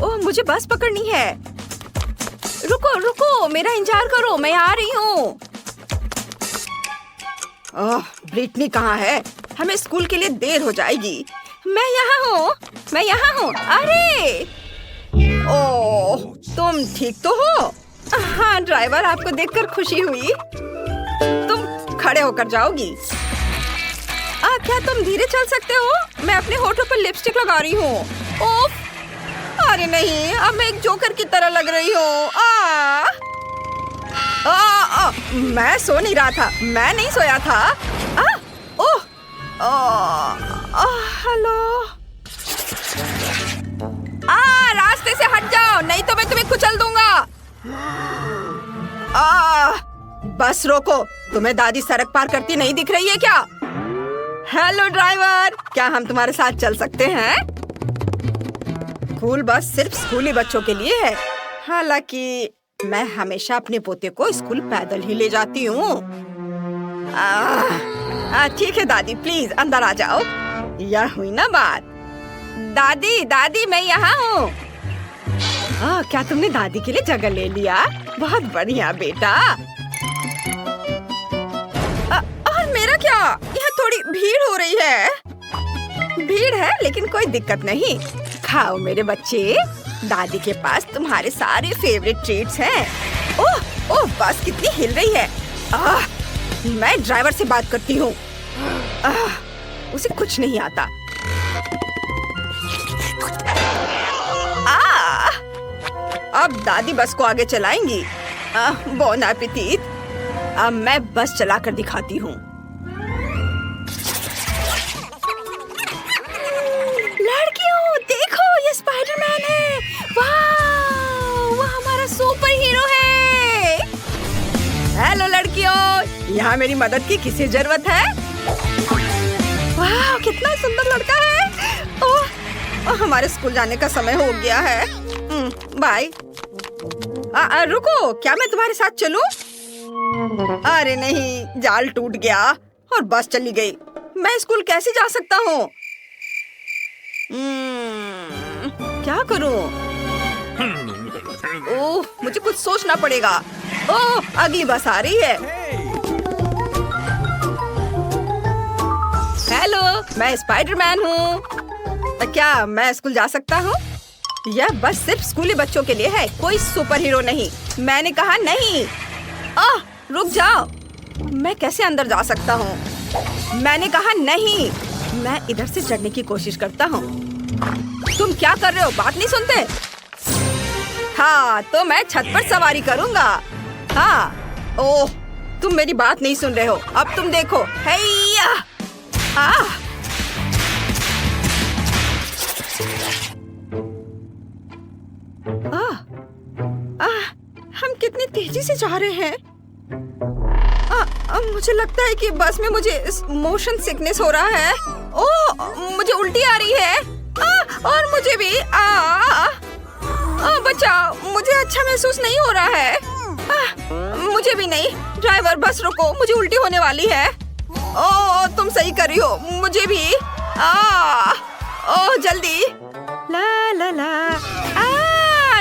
ओह, मुझे बस पकड़नी है। रुको रुको, मेरा इंतजार करो, मैं आ रही हूँ। ओह, ब्रिटनी कहाँ है? हमें स्कूल के लिए देर हो जाएगी। मैं यहाँ हूँ, मैं यहाँ हूँ। अरे ओह, तुम ठीक तो हो? हाँ ड्राइवर, आपको देखकर खुशी हुई। तुम खड़े होकर जाओगी? क्या तुम धीरे चल सकते हो? मैं अपने होठों पर लिपस्टिक लगा रही हूँ। ओह, अरे नहीं, अब मैं एक जोकर की तरह लग रही हूँ। मैं सो नहीं रहा था, मैं नहीं सोया था। ओह, हेलो। रास्ते से हट जाओ, नहीं तो मैं तुम्हें कुचल दूंगा। बस रोको, तुम्हें दादी सड़क पार करती नहीं दिख रही है क्या? हेलो ड्राइवर, क्या हम तुम्हारे साथ चल सकते हैं? स्कूल बस सिर्फ स्कूली बच्चों के लिए है। हालांकि मैं हमेशा अपने पोते को स्कूल पैदल ही ले जाती हूँ। ठीक है दादी, प्लीज अंदर आ जाओ। यह हुई ना बात। दादी दादी, मैं यहाँ हूँ। क्या तुमने दादी के लिए जगह ले लिया? बहुत बढ़िया बेटा। और मेरा क्या? यहाँ थोड़ी भीड़ हो रही है। भीड़ है लेकिन कोई दिक्कत नहीं। खाओ मेरे बच्चे, दादी के पास तुम्हारे सारे फेवरेट ट्रीट्स हैं। ओह ओह, बस कितनी हिल रही है। मैं ड्राइवर से बात करती हूँ। उसे कुछ नहीं आता। अब दादी बस को आगे चलाएंगी। Bone appétit. अब मैं बस चलाकर दिखाती हूँ। लड़कियों देखो, ये स्पाइडरमैन है। वाह, वो हमारा सुपर हीरो है। हेलो लड़कियों, यहाँ मेरी मदद की किसे जरूरत है? वाह, कितना सुंदर लड़का है। ओह, हमारे स्कूल जाने का समय हो गया है। बाय। रुको, क्या मैं तुम्हारे साथ चलूं? अरे नहीं, जाल टूट गया और बस चली गई। मैं स्कूल कैसे जा सकता हूँ? क्या करूँ? ओह, मुझे कुछ सोचना पड़ेगा। ओह, अगली बस आ रही है। हेलो, मैं स्पाइडरमैन हूँ। क्या मैं स्कूल जा सकता हूँ? यह बस सिर्फ स्कूली बच्चों के लिए है, कोई सुपर हीरो नहीं। मैंने कहा नहीं। रुक जाओ, मैं कैसे अंदर जा सकता हूँ? मैंने कहा नहीं। मैं इधर से चढ़ने की कोशिश करता हूँ। तुम क्या कर रहे हो? बात नहीं सुनते? हाँ, तो मैं छत पर सवारी करूँगा। हाँ, ओह, तुम मेरी बात नहीं सुन रहे हो। अब तुम देखो। हैया! हम कितनी तेजी से जा रहे हैं। मुझे लगता है कि बस में मुझे मोशन सिकनेस हो रहा है। ओह, मुझे उल्टी आ रही है। और मुझे भी। बचाओ, मुझे अच्छा महसूस नहीं हो रहा है। मुझे भी नहीं। ड्राइवर, बस रुको, मुझे उल्टी होने वाली है। ओह, तुम सही कर रही हो, मुझे भी। ओह, जल्दी। ला ला ला।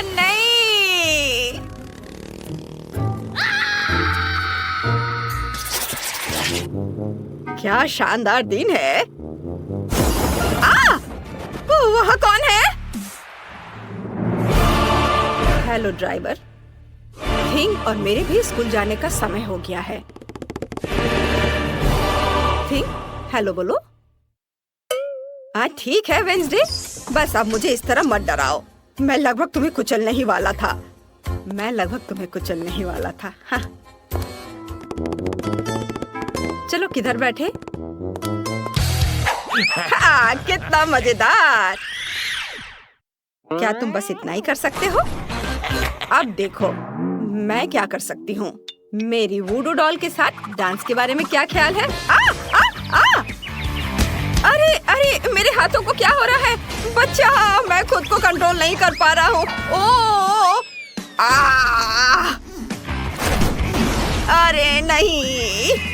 नहीं। क्या शानदार दिन है। वहाँ कौन है? Hello driver. थिंक और मेरे भी स्कूल जाने का समय हो गया है। थिंक, हेलो बोलो। ठीक है वेंसडे, बस अब मुझे इस तरह मत डराओ। मैं लगभग तुम्हें कुचलने ही वाला था। हाँ। चलो, किधर बैठे? कितना मजेदार। क्या तुम बस इतना ही कर सकते हो? अब देखो मैं क्या कर सकती हूँ। मेरी वूडू डॉल के साथ डांस के बारे में क्या ख्याल है? अरे अरे, मेरे हाथों को क्या हो रहा है? बच्चा, मैं खुद को कंट्रोल नहीं कर पा रहा हूँ। अरे नहीं।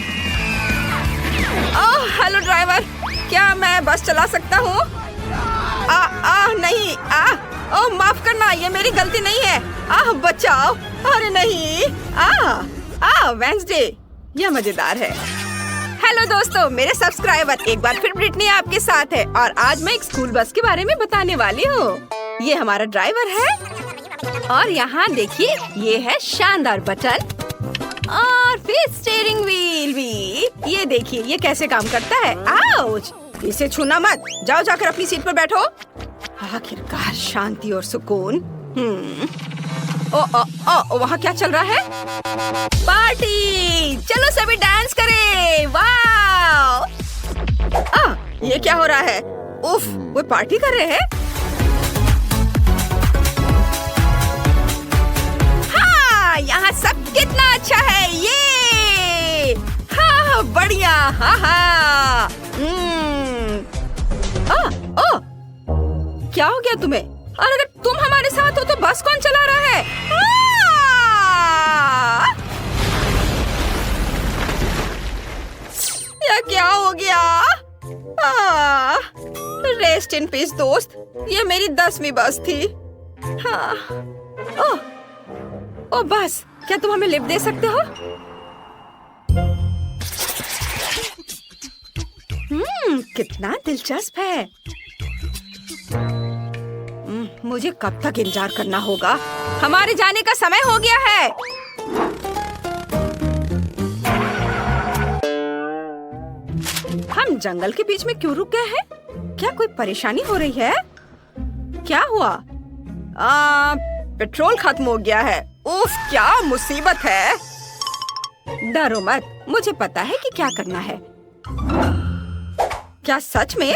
हेलो ड्राइवर, क्या मैं बस चला सकता हूँ? नहीं। ओह माफ करना, ये मेरी गलती नहीं है। आह बचाओ, अरे नहीं। वेंसडे, यह मजेदार है। हेलो दोस्तों, मेरे सब्सक्राइबर, एक बार फिर ब्रिटनी आपके साथ है और आज मैं एक स्कूल बस के बारे में बताने वाली हूँ। ये हमारा ड्राइवर है और यहाँ देखिए, ये है शानदार बटन और फिर स्टीयरिंग व्हील भी। ये देखिए ये कैसे काम करता है। आउच! इसे छूना मत, जाओ जाकर अपनी सीट पर बैठो। आखिरकार शांति और सुकून। वहाँ क्या चल रहा है? पार्टी! चलो सभी डांस करें। वाह! ये क्या हो रहा है? उफ, वो पार्टी कर रहे हैं। हाँ, यहाँ सब कितना अच्छा है। ये हाँ बढ़िया। हाँ। क्या हो गया तुम्हें? और अगर तुम हमारे साथ हो तो बस कौन चला रहा है? या क्या हो गया? रेस्ट इन पीस दोस्त, ये मेरी 10वीं बस थी। हाँ। ओ बस, क्या तुम हमें लिफ्ट दे सकते हो? कितना दिलचस्प है। मुझे कब तक इंतजार करना होगा? हमारे जाने का समय हो गया है। हम जंगल के बीच में क्यों रुक गए हैं? क्या कोई परेशानी हो रही है? क्या हुआ? पेट्रोल खत्म हो गया है। उफ, क्या मुसीबत है। डरो मत, मुझे पता है कि क्या करना है। क्या सच में?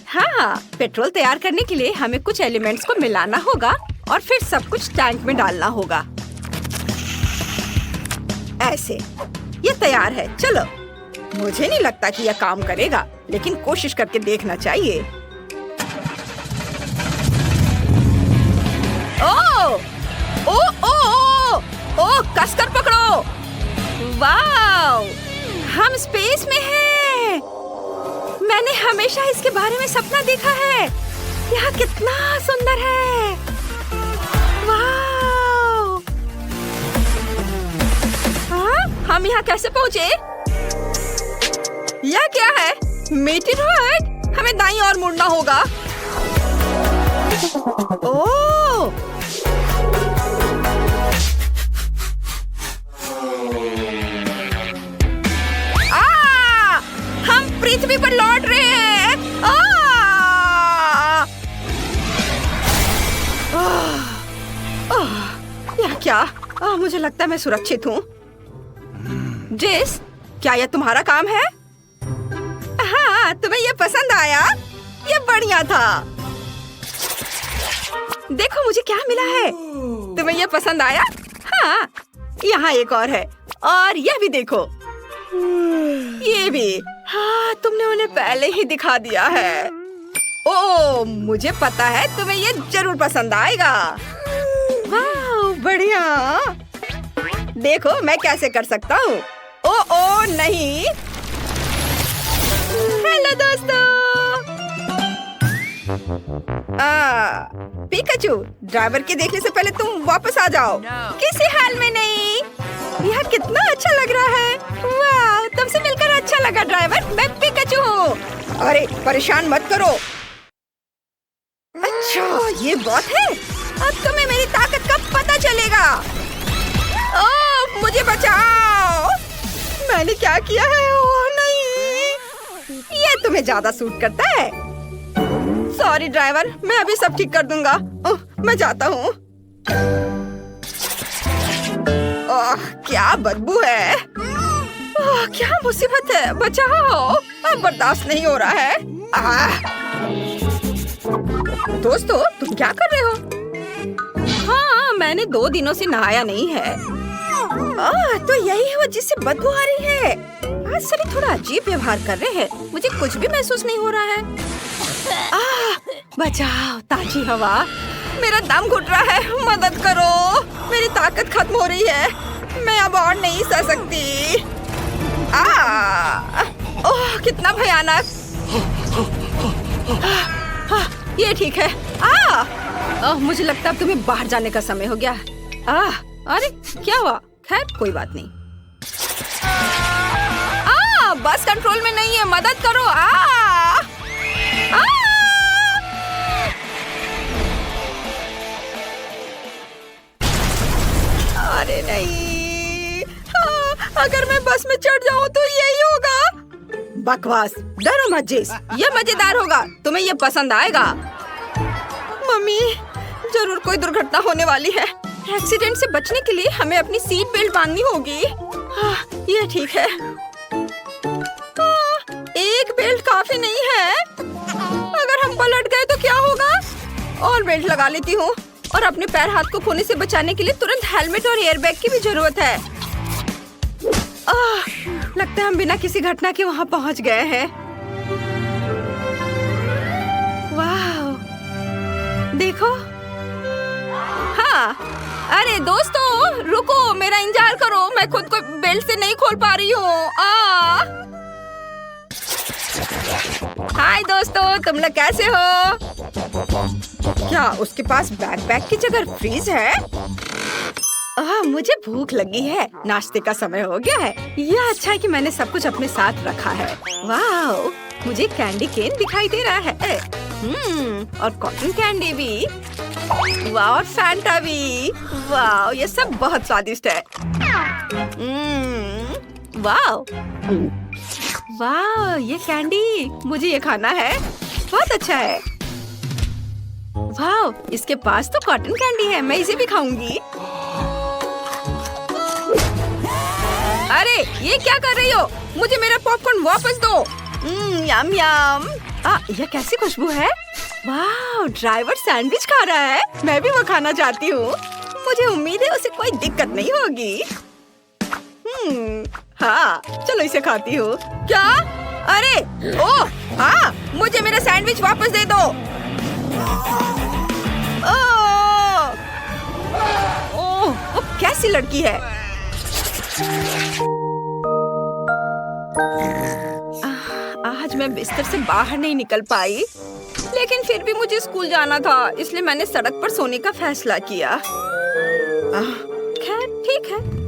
हाँ, पेट्रोल तैयार करने के लिए हमें कुछ एलिमेंट्स को मिलाना होगा और फिर सब कुछ टैंक में डालना होगा। ऐसे, ये तैयार है। चलो, मुझे नहीं लगता कि यह काम करेगा, लेकिन कोशिश करके देखना चाहिए। ओ, कसकर पकड़ो। वाव, हम स्पेस में हैं। मैंने हमेशा इसके बारे में सपना देखा है। यह कितना सुंदर है। वाव! हम यहाँ कैसे पहुँचे? यह क्या है? मीटिंग, हमें दाईं ओर मुड़ना होगा। ओह! हम पृथ्वी पर लौट रहे हैं। यह क्या? मुझे लगता है मैं सुरक्षित हूँ। जेस, क्या यह तुम्हारा काम है? हाँ, तुम्हें यह पसंद आया? यह बढ़िया था। देखो मुझे क्या मिला है। तुम्हें यह पसंद आया? हाँ, यहाँ एक और है और यह भी देखो। ये भी। हाँ, तुमने उन्हें पहले ही दिखा दिया है। ओह, मुझे पता है तुम्हें ये जरूर पसंद आएगा। वाह, बढ़िया। देखो मैं कैसे कर सकता हूँ। ओह नहीं। हेलो दोस्तों। पिकाचू, ड्राइवर के देखने से पहले तुम वापस आ जाओ। किसी हाल में नहीं। यह कितना अच्छा लग रहा है। वाह, तुमसे मिलकर अच्छा लगा ड्राइवर। मैं पिकाचू हूँ। अरे परेशान मत करो। अच्छा, ये बात है। अब तुम्हें मेरी ताकत का पता चलेगा। ओह, मुझे बचाओ। मैंने क्या किया है? ओह नहीं, ये तुम्हें ज्यादा सूट करता है। सॉरी ड्राइवर, मैं अभी सब ठीक कर दूंगा। ओह, मैं जाता हूँ। ओह, क्या बदबू है। ओह, क्या मुसीबत है। बचाओ, अब बर्दाश्त नहीं हो रहा है। दोस्तों, तुम क्या कर रहे हो? हाँ, मैंने 2 दिनों से नहाया नहीं है। तो यही है वो जिससे बदबू आ रही है। आज सभी थोड़ा अजीब व्यवहार कर रहे हैं। मुझे कुछ भी महसूस नहीं हो रहा है। बचाओ, ताजी हवा। मेरा दम घुट रहा है। मदद करो, मेरी ताकत खत्म हो रही है। मैं अब और नहीं सह सकती। ओह, कितना भयानक। ये ठीक है। मुझे लगता है अब तुम्हें बाहर जाने का समय हो गया। अरे क्या हुआ? खैर कोई बात नहीं। बस कंट्रोल में नहीं है, मदद करो। अरे नहीं, अगर मैं बस में चढ़ जाऊं तो यही होगा। बकवास, डरो मत जेस, ये मजेदार होगा, तुम्हें ये पसंद आएगा। मम्मी, जरूर कोई दुर्घटना होने वाली है। एक्सीडेंट से बचने के लिए हमें अपनी सीट बेल्ट बांधनी होगी। ये ठीक है। एक बेल्ट काफी नहीं है। अगर हम पलट गए तो क्या होगा? और बेल्ट लगा लेती हूँ। और अपने पैर हाथ को खोने से बचाने के लिए तुरंत हेलमेट और एयरबैग की भी जरूरत है। लगता है हम बिना किसी घटना के वहाँ पहुँच गए हैं। वाह, देखो। हाँ, अरे दोस्तों रुको, मेरा इंतजार करो, मैं खुद को बेल्ट से नहीं खोल पा रही हूँ। हाय दोस्तों, तुम लोग कैसे हो? क्या उसके पास बैकपैक की जगह फ्रीज है? मुझे भूख लगी है, नाश्ते का समय हो गया है। यह अच्छा है कि मैंने सब कुछ अपने साथ रखा है। वाह, मुझे कैंडी केन दिखाई दे रहा है। और कॉटन कैंडी भी। वाह, और फैंटा भी। वाह, ये सब बहुत स्वादिष्ट है। वाह वाह, ये कैंडी, मुझे ये खाना है, बहुत अच्छा है। वाह, इसके पास तो कॉटन कैंडी है, मैं इसे भी खाऊंगी। अरे ये क्या कर रही हो? मुझे मेरा पॉपकॉर्न वापस दो। यम यम। यह कैसी खुशबू है? वाह, ड्राइवर सैंडविच खा रहा है, मैं भी वो खाना चाहती हूँ। मुझे उम्मीद है उसे कोई दिक्कत नहीं होगी। हाँ, चलो इसे खाती हूँ। क्या? अरे ओह, हाँ, मुझे मेरा सैंडविच वापस दे दो। ओह, वो कैसी लड़की है? आज मैं बिस्तर से बाहर नहीं निकल पाई, लेकिन फिर भी मुझे स्कूल जाना था, इसलिए मैंने सड़क पर सोने का फैसला किया। खैर ठीक है।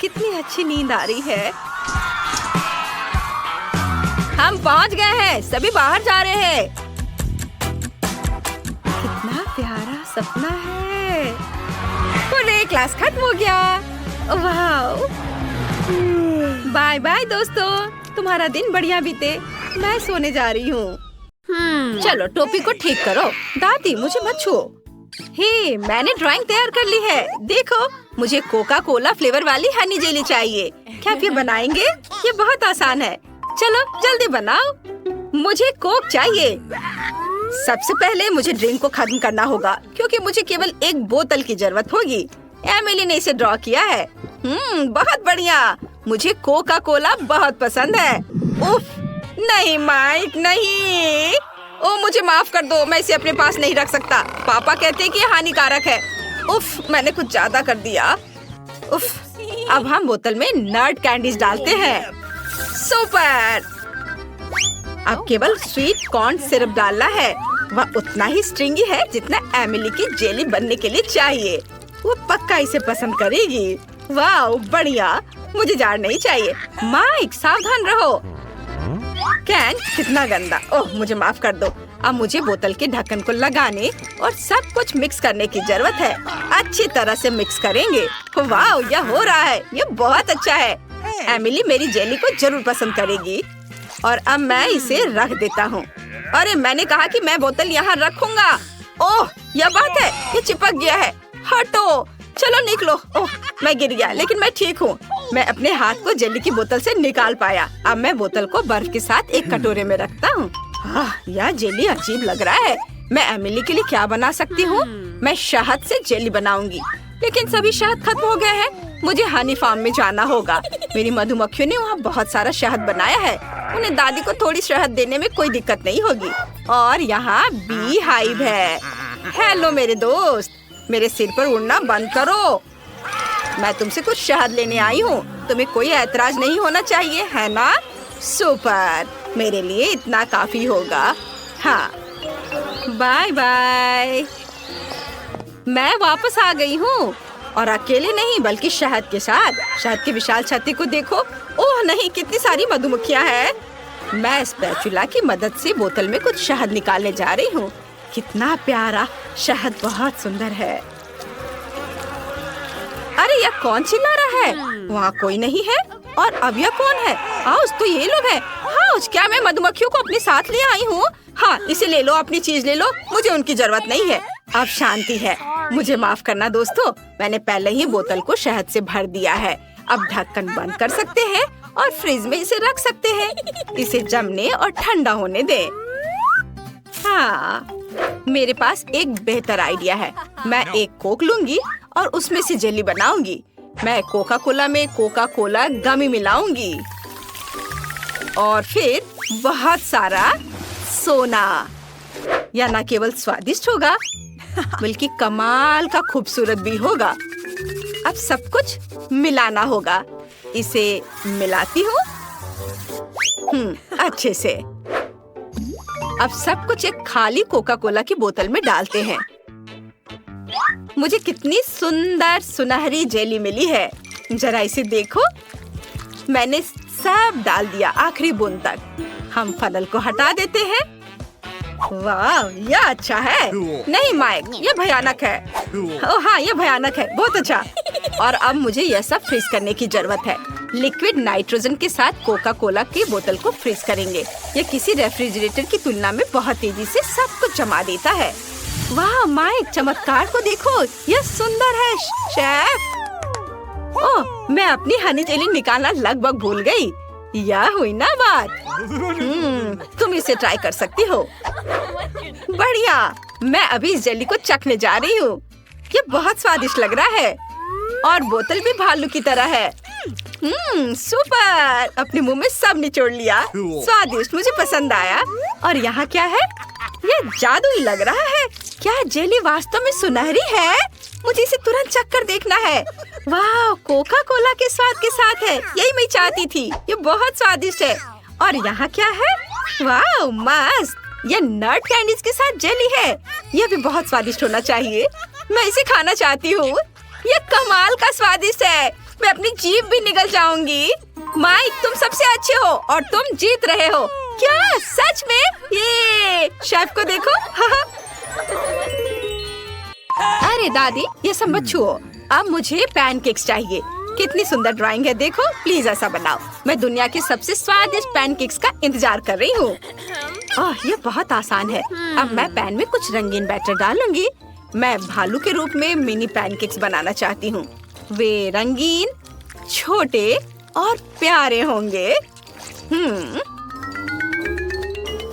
कितनी अच्छी नींद आ रही है। हम पहुंच गए हैं, सभी बाहर जा रहे हैं। कितना प्यारा सपना है। पूरे क्लास खत्म हो गया। वाह, बाय बाय दोस्तों, तुम्हारा दिन बढ़िया बीते। मैं सोने जा रही हूँ। चलो टोपी को ठीक करो। दादी, मुझे मत छुओ। हे, मैंने ड्राइंग तैयार कर ली है, देखो। मुझे कोका कोला फ्लेवर वाली हनी जेली चाहिए। क्या आप ये बनाएंगे? ये बहुत आसान है। चलो जल्दी बनाओ। मुझे कोक चाहिए। सबसे पहले मुझे ड्रिंक को खत्म करना होगा, क्योंकि मुझे केवल एक बोतल की जरूरत होगी। एमिली ने इसे ड्रॉ किया है। बहुत बढ़िया। मुझे कोका कोला बहुत पसंद है। उफ, नहीं माइक, नहीं। ओ, मुझे माफ कर दो, मैं इसे अपने पास नहीं रख सकता। पापा कहते हैं कि ये हानिकारक है। उफ, मैंने कुछ ज्यादा कर दिया। उफ, अब हम बोतल में नट कैंडीज डालते हैं। सुपर। अब केवल स्वीट कॉर्न सिरप डालना है। वह उतना ही स्ट्रिंगी है जितना एमिली की जेली बनने के लिए चाहिए। वो पक्का इसे पसंद करेगी। वाह, बढ़िया। मुझे जार नहीं चाहिए। माइक, सावधान रहो। कैन कितना गंदा। ओह, मुझे माफ कर दो। अब मुझे बोतल के ढक्कन को लगाने और सब कुछ मिक्स करने की जरूरत है। अच्छी तरह से मिक्स करेंगे। वाह, यह हो रहा है, ये बहुत अच्छा है। एमिली मेरी जेली को जरूर पसंद करेगी। और अब मैं इसे रख देता हूँ। अरे मैंने कहा कि मैं बोतल यहाँ रखूंगा। ओह, यह बात है, ये चिपक गया है। हटो, चलो निकलो। ओह, मैं गिर गया, लेकिन मैं ठीक हूँ। मैं अपने हाथ को जेली की बोतल से निकाल पाया। अब मैं बोतल को बर्फ के साथ एक कटोरे में रखता हूँ। यह जेली अजीब लग रहा है। मैं एमिली के लिए क्या बना सकती हूँ? मैं शहद से जेली बनाऊंगी, लेकिन सभी शहद खत्म हो गए हैं। मुझे हनी फार्म में जाना होगा। मेरी मधुमक्खियों ने वहाँ बहुत सारा शहद बनाया है। उन्हें दादी को थोड़ी शहद देने में कोई दिक्कत नहीं होगी। और यहाँ बी हाइव है। हेलो मेरे दोस्त, मेरे सिर पर उड़ना बंद करो। मैं तुमसे कुछ शहद लेने आई हूँ। तुम्हें कोई ऐतराज नहीं होना चाहिए, है ना? सुपर, मेरे लिए इतना काफी होगा। हाँ, बाय बाय। मैं वापस आ गई हूँ और अकेले नहीं बल्कि शहद के साथ। शहद की विशाल छत्ती को देखो। ओह नहीं, कितनी सारी मधुमक्खियाँ हैं। मैं स्पैचुला की मदद से बोतल में कुछ शहद निकालने जा रही हूँ। कितना प्यारा शहद, बहुत सुंदर है। अरे यह कौन चिल्ला रहा है? वहाँ कोई नहीं है। और अब यह कौन है? हाउस, तो ये लोग हैं। हाउस, क्या मैं मधुमक्खियों को अपने साथ ले आई हूँ? हाँ, इसे ले लो, अपनी चीज ले लो, मुझे उनकी जरूरत नहीं है। अब शांति है। मुझे माफ करना दोस्तों, मैंने पहले ही बोतल को शहद से भर दिया है। अब ढक्कन बंद कर सकते हैं और फ्रिज में इसे रख सकते हैं। इसे जमने और ठंडा होने दे। हाँ, मेरे पास एक बेहतर आइडिया है। मैं एक कोक लूंगी और उसमें से जेली बनाऊंगी। मैं कोका कोला में कोका कोला गमी मिलाऊंगी और फिर बहुत सारा सोना। यह न केवल स्वादिष्ट होगा बल्कि कमाल का खूबसूरत भी होगा। अब सब कुछ मिलाना होगा। इसे मिलाती हूँ अच्छे से। अब सब कुछ एक खाली कोका कोला की बोतल में डालते हैं। मुझे कितनी सुंदर सुनहरी जेली मिली है। जरा इसे देखो, मैंने सब डाल दिया आखिरी बूंद तक। हम फनल को हटा देते हैं। वाह, यह अच्छा है। नहीं माइक, यह भयानक है। ओह हाँ, यह भयानक है। बहुत अच्छा। और अब मुझे यह सब फ्रीज करने की जरूरत है। लिक्विड नाइट्रोजन के साथ कोका कोला की बोतल को फ्रीज करेंगे। यह किसी रेफ्रिजरेटर की तुलना में बहुत तेजी से सब कुछ जमा देता है। वाह माइक, चमत्कार को देखो, यह सुंदर है शेफ। ओह, मैं अपनी हनी जेली निकालना लगभग भूल गई। यह हुई ना बात। तुम इसे ट्राई कर सकती हो। बढ़िया, मैं अभी इस जेली को चखने जा रही हूँ। ये बहुत स्वादिष्ट लग रहा है और बोतल भी भालू की तरह है। सुपर। अपने मुंह में सब निचोड़ लिया। स्वादिष्ट, मुझे पसंद आया। और यहाँ क्या है? यह जादुई लग रहा है। क्या जेली वास्तव में सुनहरी है? मुझे इसे तुरंत चख कर देखना है। वाह, कोका कोला के स्वाद के साथ है। यही मैं चाहती थी। ये बहुत स्वादिष्ट है। और यहाँ क्या है? वाह मस्त, ये नट कैंडीज के साथ जेली है। यह भी बहुत स्वादिष्ट होना चाहिए। मैं इसे खाना चाहती हूँ। ये कमाल का स्वादिष्ट है। मैं अपनी जीभ भी निगल जाऊंगी। माइक, तुम सबसे अच्छे हो और तुम जीत रहे हो। क्या सच में? ये शेफ को देखो। अरे दादी, ये सब मत छुओ। अब मुझे पैनकेक्स चाहिए। कितनी सुंदर ड्राइंग है, देखो। प्लीज ऐसा बनाओ। मैं दुनिया के सबसे स्वादिष्ट पैनकेक्स का इंतजार कर रही हूँ। ये बहुत आसान है। अब मैं पैन में कुछ रंगीन बैटर डालूंगी। मैं भालू के रूप में मिनी पैनकेक्स बनाना चाहती हूँ। वे रंगीन, छोटे और प्यारे होंगे।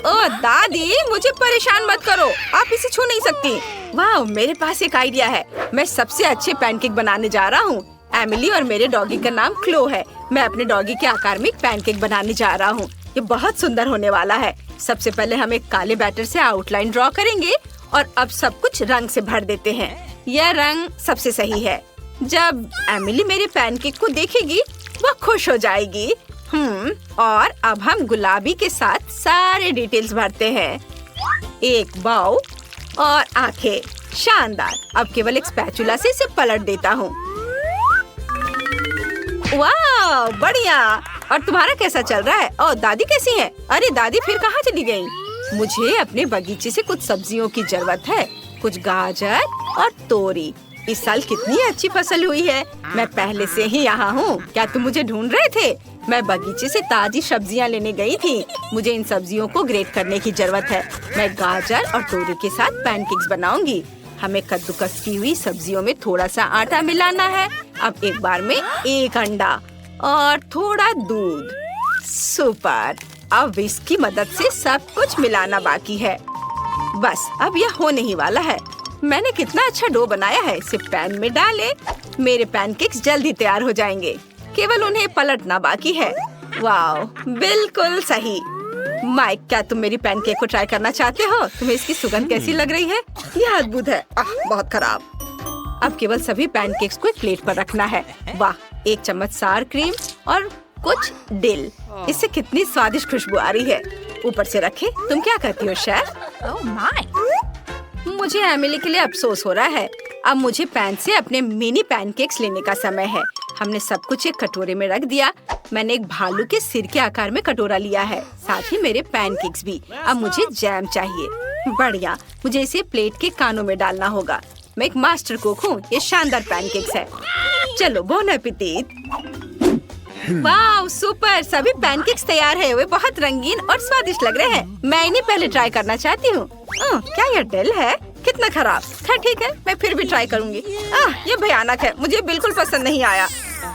ओह दादी, मुझे परेशान मत करो। आप इसे छू नहीं सकती। वाह, मेरे पास एक आइडिया है। मैं सबसे अच्छे पैनकेक बनाने जा रहा हूँ। एमिली और मेरे डॉगी का नाम क्लो है। मैं अपने डॉगी के आकार में एक पैनकेक बनाने जा रहा हूँ। ये बहुत सुंदर होने वाला है। सबसे पहले हम एक काले बैटर से आउटलाइन ड्रॉ करेंगे और अब सब कुछ रंग से भर देते हैं। यह रंग सबसे सही है। जब एमिली मेरे पैनकेक को देखेगी, वह खुश हो जाएगी। और अब हम गुलाबी के साथ सारे डिटेल्स भरते हैं। एक बाउ और आंखें। शानदार। अब केवल एक स्पैचुला से इसे पलट देता हूँ। वाह, बढ़िया। और तुम्हारा कैसा चल रहा है? और दादी कैसी है? अरे दादी फिर कहाँ चली गई? मुझे अपने बगीचे से कुछ सब्जियों की जरूरत है। कुछ गाजर और तोरी। इस साल कितनी अच्छी फसल हुई है। मैं पहले से ही यहाँ हूँ। क्या तुम मुझे ढूंढ रहे थे? मैं बगीचे से ताजी सब्जियाँ लेने गई थी। मुझे इन सब्जियों को ग्रेट करने की जरूरत है। मैं गाजर और तोरी के साथ पैनकेक्स बनाऊंगी। हमें कद्दूकस की हुई सब्जियों में थोड़ा सा आटा मिलाना है। अब एक बार में एक अंडा और थोड़ा दूध। सुपर। अब इसकी मदद से सब कुछ मिलाना बाकी है। बस अब यह होने ही वाला है। मैंने कितना अच्छा डो बनाया है। इसे पैन में डालें। मेरे पैनकेक्स जल्दी तैयार हो जाएंगे। केवल उन्हें पलटना बाकी है। वाह, बिल्कुल सही। माइक, क्या तुम मेरी पैनकेक को ट्राई करना चाहते हो? तुम्हें इसकी सुगंध कैसी लग रही है? यह अद्भुत है। बहुत खराब। अब केवल सभी पैनकेक्स को एक प्लेट पर रखना है। वाह, एक चम्मच सार क्रीम और कुछ डिल। इससे कितनी स्वादिष्ट खुशबू आ रही है। ऊपर से रखे। तुम क्या करती हो शेफ? Oh my! मुझे एमिली के लिए अफसोस हो रहा है। अब मुझे पैन से अपने मिनी पैनकेक्स लेने का समय है। हमने सब कुछ एक कटोरे में रख दिया। मैंने एक भालू के सिर के आकार में कटोरा लिया है, साथ ही मेरे पैनकेक्स भी। अब मुझे जैम चाहिए। बढ़िया, मुझे इसे प्लेट के कानों में डालना होगा। मैं एक मास्टर कुक हूँ। ये शानदार पैनकेक्स है। चलो, बोन एपेटिट। वाह, सुपर! सभी पैनकेक्स तैयार है। वे बहुत रंगीन और स्वादिष्ट लग रहे हैं। मैं इन्हें पहले ट्राई करना चाहती हूँ। क्या यह डिल है? कितना खराब। ठीक है, मैं फिर भी ट्राई करूँगी। ये भयानक है। मुझे बिल्कुल पसंद नहीं आया।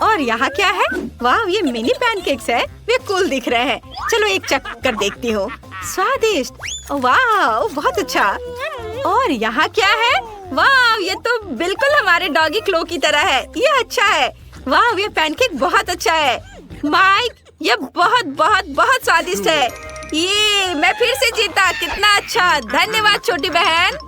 और यहाँ क्या है? वाह, ये मिनी पैनकेक्स है। वे कूल दिख रहे हैं। चलो एक चख कर देखती हूँ। स्वादिष्ट। वाह, बहुत अच्छा। और यहाँ क्या है? वाह, ये तो बिल्कुल हमारे डॉगी क्लो की तरह है। ये अच्छा है। वाह, ये पैनकेक बहुत अच्छा है। माइक, ये बहुत बहुत बहुत स्वादिष्ट है। ये मैं फिर से जीता। कितना अच्छा। धन्यवाद छोटी बहन।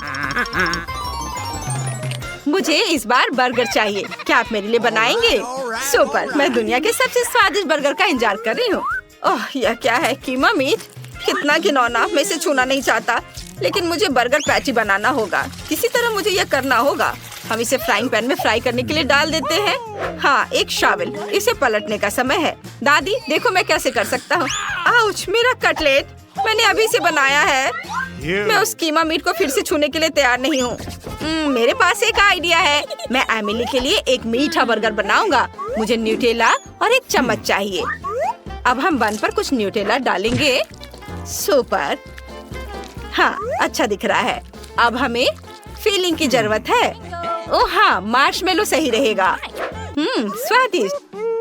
मुझे इस बार बर्गर चाहिए। क्या आप मेरे लिए बनाएंगे? सुपर! मैं दुनिया के सबसे स्वादिष्ट बर्गर का इंतजार कर रही हूँ। ओह, यह क्या है? कीमा मीट? कितना घिनौना। मैं इसे छूना नहीं चाहता, लेकिन मुझे बर्गर पैटी बनाना होगा। किसी तरह मुझे यह करना होगा। हम इसे फ्राइंग पैन में फ्राई करने के लिए डाल देते हैं। हाँ, एक शावल। इसे पलटने का समय है। दादी, देखो मैं कैसे कर सकता हूँ। आउच, मेरा कटलेट। मैंने अभी से बनाया है। मैं उस कीमा मीट को फिर से छूने के लिए तैयार नहीं हूँ। मेरे पास एक आइडिया है। मैं एमिली के लिए एक मीठा बर्गर बनाऊंगा। मुझे न्यूटेला और एक चम्मच चाहिए। अब हम बन पर कुछ न्यूटेला डालेंगे। सुपर! हाँ, अच्छा दिख रहा है। अब हमें फिलिंग की जरूरत है। ओह हाँ, मार्शमेलो सही रहेगा। स्वादिष्ट।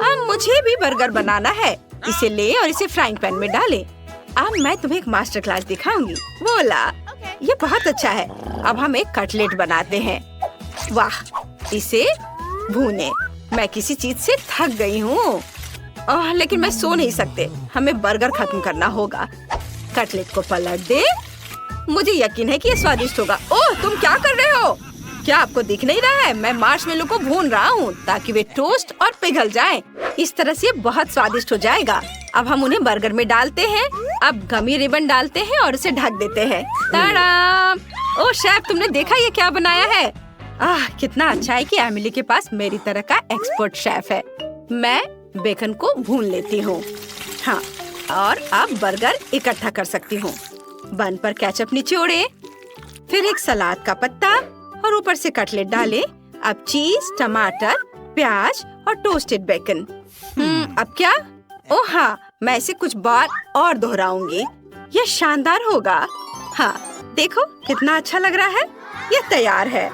अब मुझे भी बर्गर बनाना है। इसे ले और इसे फ्राइंग पैन में डालें। अब मैं तुम्हें एक मास्टर क्लास दिखाऊंगी। बोला, ये बहुत अच्छा है। अब हम एक कटलेट बनाते हैं। वाह, इसे भूने। मैं किसी चीज से थक गई हूँ। लेकिन मैं सो नहीं सकते। हमें बर्गर खत्म करना होगा। कटलेट को पलट दे। मुझे यकीन है कि ये स्वादिष्ट होगा। ओह, तुम क्या कर रहे हो? क्या आपको दिख नहीं रहा है? मैं मार्शमेलो को भून रहा हूँ ताकि वे टोस्ट और पिघल जाएं। इस तरह से बहुत स्वादिष्ट हो जाएगा। अब हम उन्हें बर्गर में डालते हैं। अब गमी रिबन डालते हैं और उसे ढक देते हैं। ताड़ाम! ओह शेफ, तुमने देखा ये क्या बनाया है? कितना अच्छा है कि एमिली के पास मेरी तरह का एक्सपर्ट शेफ है। मैं बेकन को भून लेती हूँ। हाँ, और अब बर्गर इकट्ठा कर सकती हूँ। बन पर केचप निचोड़े, फिर एक सलाद का पत्ता और ऊपर से कटलेट डाले। अब चीज, टमाटर, प्याज और टोस्टेड बेकन। अब क्या? ओह हाँ, मैं इसे कुछ बार और दोहराऊंगी। यह शानदार होगा। हाँ, देखो कितना अच्छा लग रहा है। यह तैयार है।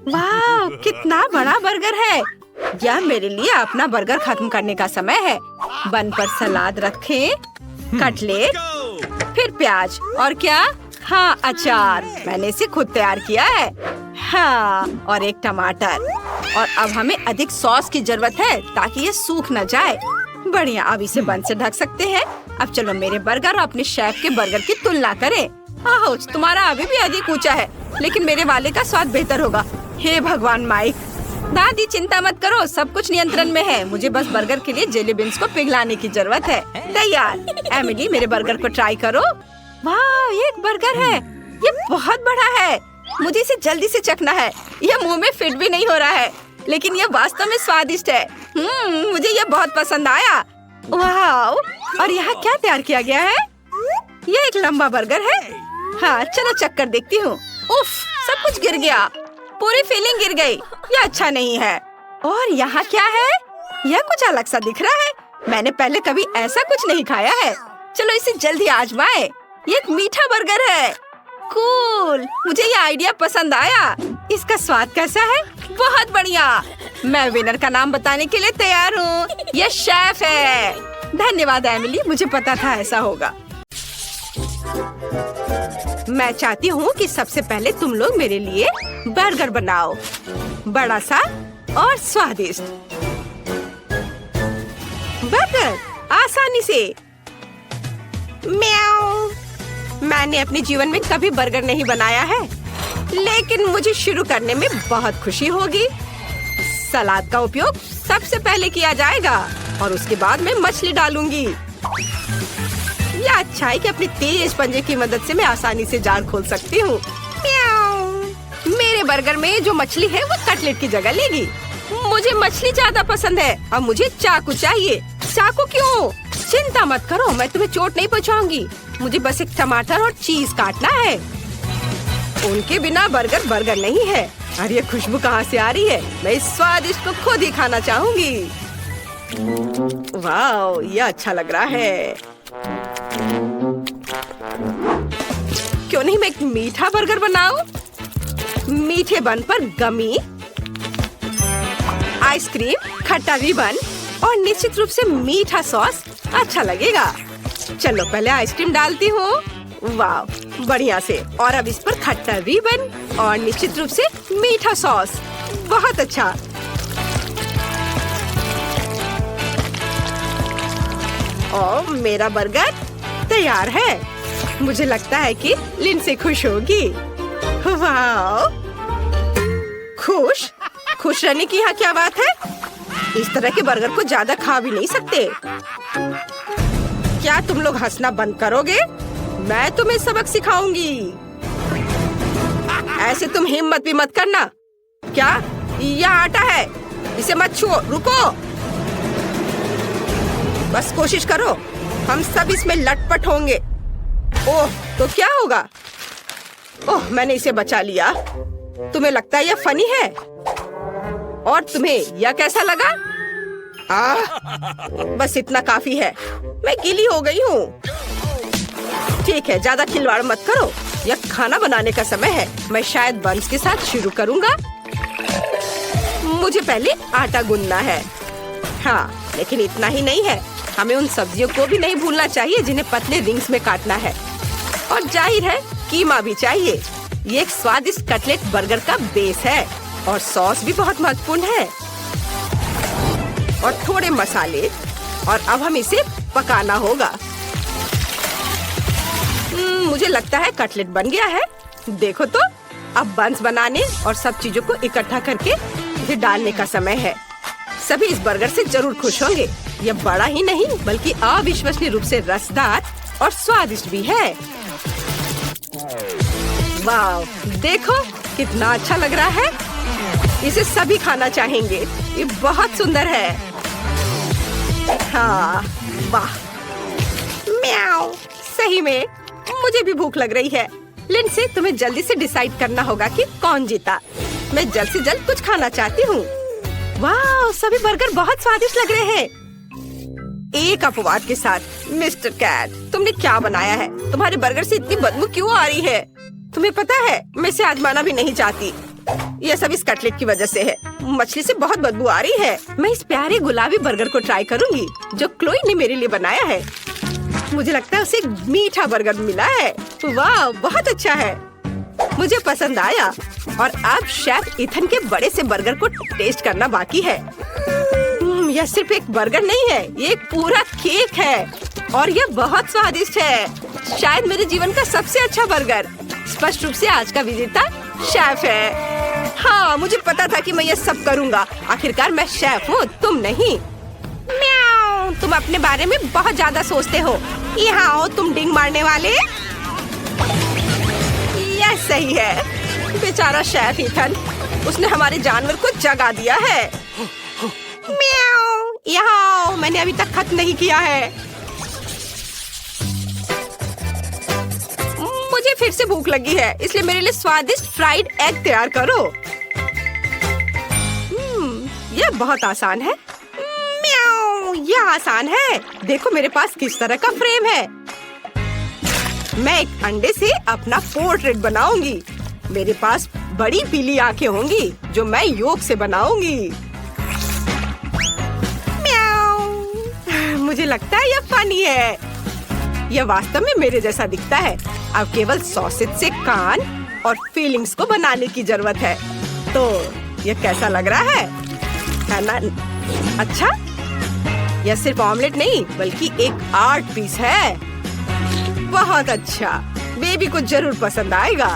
वाह, कितना बड़ा बर्गर है। यह मेरे लिए अपना बर्गर खत्म करने का समय है। बन पर सलाद रखें, कटलेट, फिर प्याज और क्या? हाँ, अचार। मैंने इसे खुद तैयार किया है। हाँ, और एक टमाटर। और अब हमें अधिक सॉस की जरूरत है ताकि ये सूख न जाए। बढ़िया, अब इसे बन से ढक सकते हैं। अब चलो मेरे बर्गर और अपने शेफ के बर्गर की तुलना करें। तुम्हारा अभी भी अधिक ऊंचा है, लेकिन मेरे वाले का स्वाद बेहतर होगा। हे भगवान माइक! दादी चिंता मत करो, सब कुछ नियंत्रण में है। मुझे बस बर्गर के लिए जेली बीन्स को पिघलाने की जरूरत है। तैयार। एमिली, मेरे बर्गर को ट्राई करो। वाह, ये एक बर्गर है। ये बहुत बड़ा है। मुझे इसे जल्दी से चखना है। यह मुंह में फिट भी नहीं हो रहा है, लेकिन यह वास्तव में स्वादिष्ट है। मुझे यह बहुत पसंद आया। वाह! और यहाँ क्या तैयार किया गया है? यह एक लंबा बर्गर है। हाँ, चलो चख कर देखती हूँ। उफ, सब कुछ गिर गया। पूरी फीलिंग गिर गई। यह अच्छा नहीं है। और यहाँ क्या है? यह कुछ अलग सा दिख रहा है। मैंने पहले कभी ऐसा कुछ नहीं खाया है। चलो इसे जल्दी आजमाएं। ये एक मीठा बर्गर है। कूल! मुझे ये आइडिया पसंद आया। इसका स्वाद कैसा है? बहुत बढ़िया। मैं विनर का नाम बताने के लिए तैयार हूँ। ये शेफ है। धन्यवाद एमिली, मुझे पता था ऐसा होगा। मैं चाहती हूँ कि सबसे पहले तुम लोग मेरे लिए बर्गर बनाओ, बड़ा सा और स्वादिष्ट। बर्गर आसानी से। म्याऊ। मैंने अपने जीवन में कभी बर्गर नहीं बनाया है, लेकिन मुझे शुरू करने में बहुत खुशी होगी। सलाद का उपयोग सबसे पहले किया जाएगा और उसके बाद मैं मछली डालूंगी। यह अच्छा है कि अपने तेज पंजे की मदद से मैं आसानी से जार खोल सकती हूँ। मेरे बर्गर में जो मछली है वो कटलेट की जगह लेगी। मुझे मछली ज्यादा पसंद है। अब मुझे चाकू चाहिए। चाकू क्यों? चिंता मत करो, मैं तुम्हें चोट नहीं पहुँचाऊंगी। मुझे बस एक टमाटर और चीज काटना है। उनके बिना बर्गर बर्गर नहीं है। अरे ये खुशबू कहाँ से आ रही है? मैं इस स्वादिष्ट को खुद ही खाना चाहूंगी। वाह, ये अच्छा लग रहा है। क्यों नहीं मैं एक मीठा बर्गर बनाऊं? मीठे बन पर गमी, आइसक्रीम, खट्टा रिबन और निश्चित रूप से मीठा सॉस अच्छा लगेगा। चलो पहले आइसक्रीम डालती हूँ। वाह, बढ़िया से। और अब इस पर खट्टा रिबन और निश्चित रूप से मीठा सॉस। बहुत अच्छा। और मेरा बर्गर तैयार है। मुझे लगता है कि लिंडसे खुश होगी। वाह, खुश खुश रहने की यहाँ क्या बात है? इस तरह के बर्गर को ज्यादा खा भी नहीं सकते। क्या तुम लोग हंसना बंद करोगे? मैं तुम्हें सबक सिखाऊंगी। ऐसे तुम हिम्मत भी मत करना। क्या यह आटा है? इसे मत छुओ। रुको, बस कोशिश करो। हम सब इसमें लटपट होंगे। ओह, तो क्या होगा? ओह, मैंने इसे बचा लिया। तुम्हें लगता है यह फनी है? और तुम्हें यह कैसा लगा? बस इतना काफी है। मैं गीली हो गई हूँ। ठीक है, ज्यादा खिलवाड़ मत करो। यह खाना बनाने का समय है। मैं शायद बंस के साथ शुरू करूँगा। मुझे पहले आटा गूंदना है। हाँ, लेकिन इतना ही नहीं है। हमें उन सब्जियों को भी नहीं भूलना चाहिए जिन्हें पतले रिंग्स में काटना है। और जाहिर है कीमा भी चाहिए। ये एक स्वादिष्ट कटलेट बर्गर का बेस है। और सॉस भी बहुत महत्वपूर्ण है। और थोड़े मसाले। और अब हम इसे पकाना होगा। मुझे लगता है कटलेट बन गया है। देखो तो, अब बंस बनाने और सब चीजों को इकट्ठा करके इसे डालने का समय है। सभी इस बर्गर से जरूर खुश होंगे। यह बड़ा ही नहीं बल्कि अविश्वसनीय रूप से रसदार और स्वादिष्ट भी है। वाह, देखो कितना अच्छा लग रहा है। इसे सभी खाना चाहेंगे। ये बहुत सुंदर है। हाँ, वाह, म्याऊ। सही में मुझे भी भूख लग रही है। लिंडसे, तुम्हें जल्दी से डिसाइड करना होगा कि कौन जीता। मैं जल्द से जल्द कुछ खाना चाहती हूँ। वाह, सभी बर्गर बहुत स्वादिष्ट लग रहे हैं। एक अपवाद के साथ। मिस्टर कैट, तुमने क्या बनाया है? तुम्हारे बर्गर से इतनी बदबू क्यों आ रही है? तुम्हें पता है, मैं इसे आजमाना भी नहीं चाहती। यह सब इस कटलेट की वजह से है। मछली से बहुत बदबू आ रही है। मैं इस प्यारे गुलाबी बर्गर को ट्राई करूंगी जो क्लोई ने मेरे लिए बनाया है। मुझे लगता है उसे मीठा बर्गर मिला है। वाह, बहुत अच्छा है। मुझे पसंद आया। और अब शेफ इथन के बड़े से बर्गर को टेस्ट करना बाकी है। यह सिर्फ एक बर्गर नहीं है, ये एक पूरा केक है। और यह बहुत स्वादिष्ट है। शायद मेरे जीवन का सबसे अच्छा बर्गर। स्पष्ट रूप से आज का विजेता शेफ है। हाँ, मुझे पता था कि मैं ये सब करूँगा। आखिरकार मैं शेफ हूँ, तुम नहीं। म्याऊ, तुम अपने बारे में बहुत ज्यादा सोचते हो। यहाँ आओ तुम डिंग मारने वाले। यह सही है। बेचारा शेफ इथन, उसने हमारे जानवर को जगा दिया है। म्याऊ, यहाँ आओ, मैंने अभी तक खत्म नहीं किया है। मुझे फिर से भूख लगी है, इसलिए मेरे लिए स्वादिष्ट फ्राइड एग तैयार करो। यह बहुत आसान है। म्याऊ, यह आसान है। देखो मेरे पास किस तरह का फ्रेम है। मैं एक अंडे से अपना पोर्ट्रेट बनाऊंगी। मेरे पास बड़ी पीली आंखें होंगी जो मैं योग से बनाऊंगी। म्याऊ, मुझे लगता है यह फनी है। यह वास्तव में मेरे जैसा दिखता है। अब केवल सॉसेज से कान और फीलिंग्स को बनाने की जरूरत है। तो यह कैसा लग रहा है ना? अच्छा, यह सिर्फ ऑमलेट नहीं बल्कि एक आर्ट पीस है। बहुत अच्छा, बेबी को जरूर पसंद आएगा।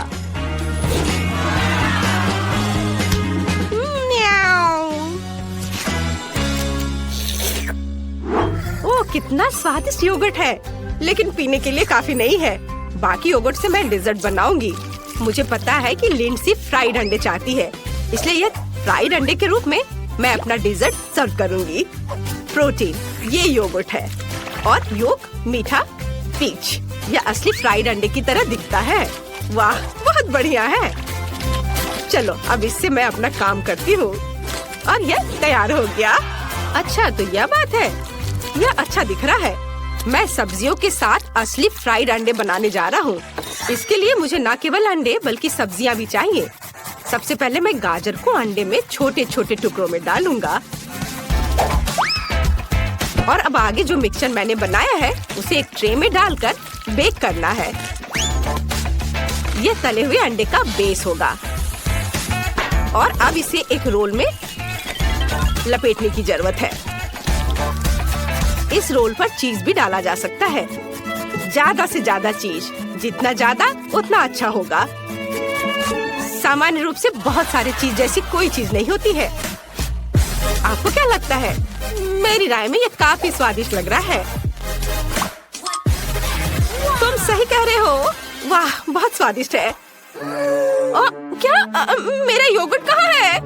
ओह, कितना स्वादिष्ट योगर्ट है। लेकिन पीने के लिए काफी नहीं है। बाकी योगर्ट से मैं डेजर्ट बनाऊंगी। मुझे पता है कि लिंडसी फ्राइड अंडे चाहती है, इसलिए ये फ्राइड अंडे के रूप में मैं अपना डेजर्ट सर्व करूंगी। प्रोटीन, ये योगर्ट है और योग मीठा पीच। यह असली फ्राइड अंडे की तरह दिखता है। वाह, बहुत बढ़िया है। चलो अब इससे मैं अपना काम करती हूँ और यह तैयार हो गया। अच्छा, तो यह बात है, यह अच्छा दिख रहा है। मैं सब्जियों के साथ असली फ्राइड अंडे बनाने जा रहा हूँ। इसके लिए मुझे न केवल अंडे बल्कि सब्जियाँ भी चाहिए। सबसे पहले मैं गाजर को अंडे में छोटे छोटे टुकड़ों में डालूंगा और अब आगे जो मिक्सचर मैंने बनाया है उसे एक ट्रे में डालकर बेक करना है। यह तले हुए अंडे का बेस होगा और अब इसे एक रोल में लपेटने की जरूरत है। इस रोल पर चीज भी डाला जा सकता है। ज्यादा से ज्यादा चीज, जितना ज्यादा उतना अच्छा होगा। सामान्य रूप से बहुत सारे चीज जैसी कोई चीज नहीं होती है। आपको क्या लगता है? मेरी राय में ये काफी स्वादिष्ट लग रहा है। तुम सही कह रहे हो। वाह, बहुत स्वादिष्ट है। क्या मेरा योगर्ट कहाँ है?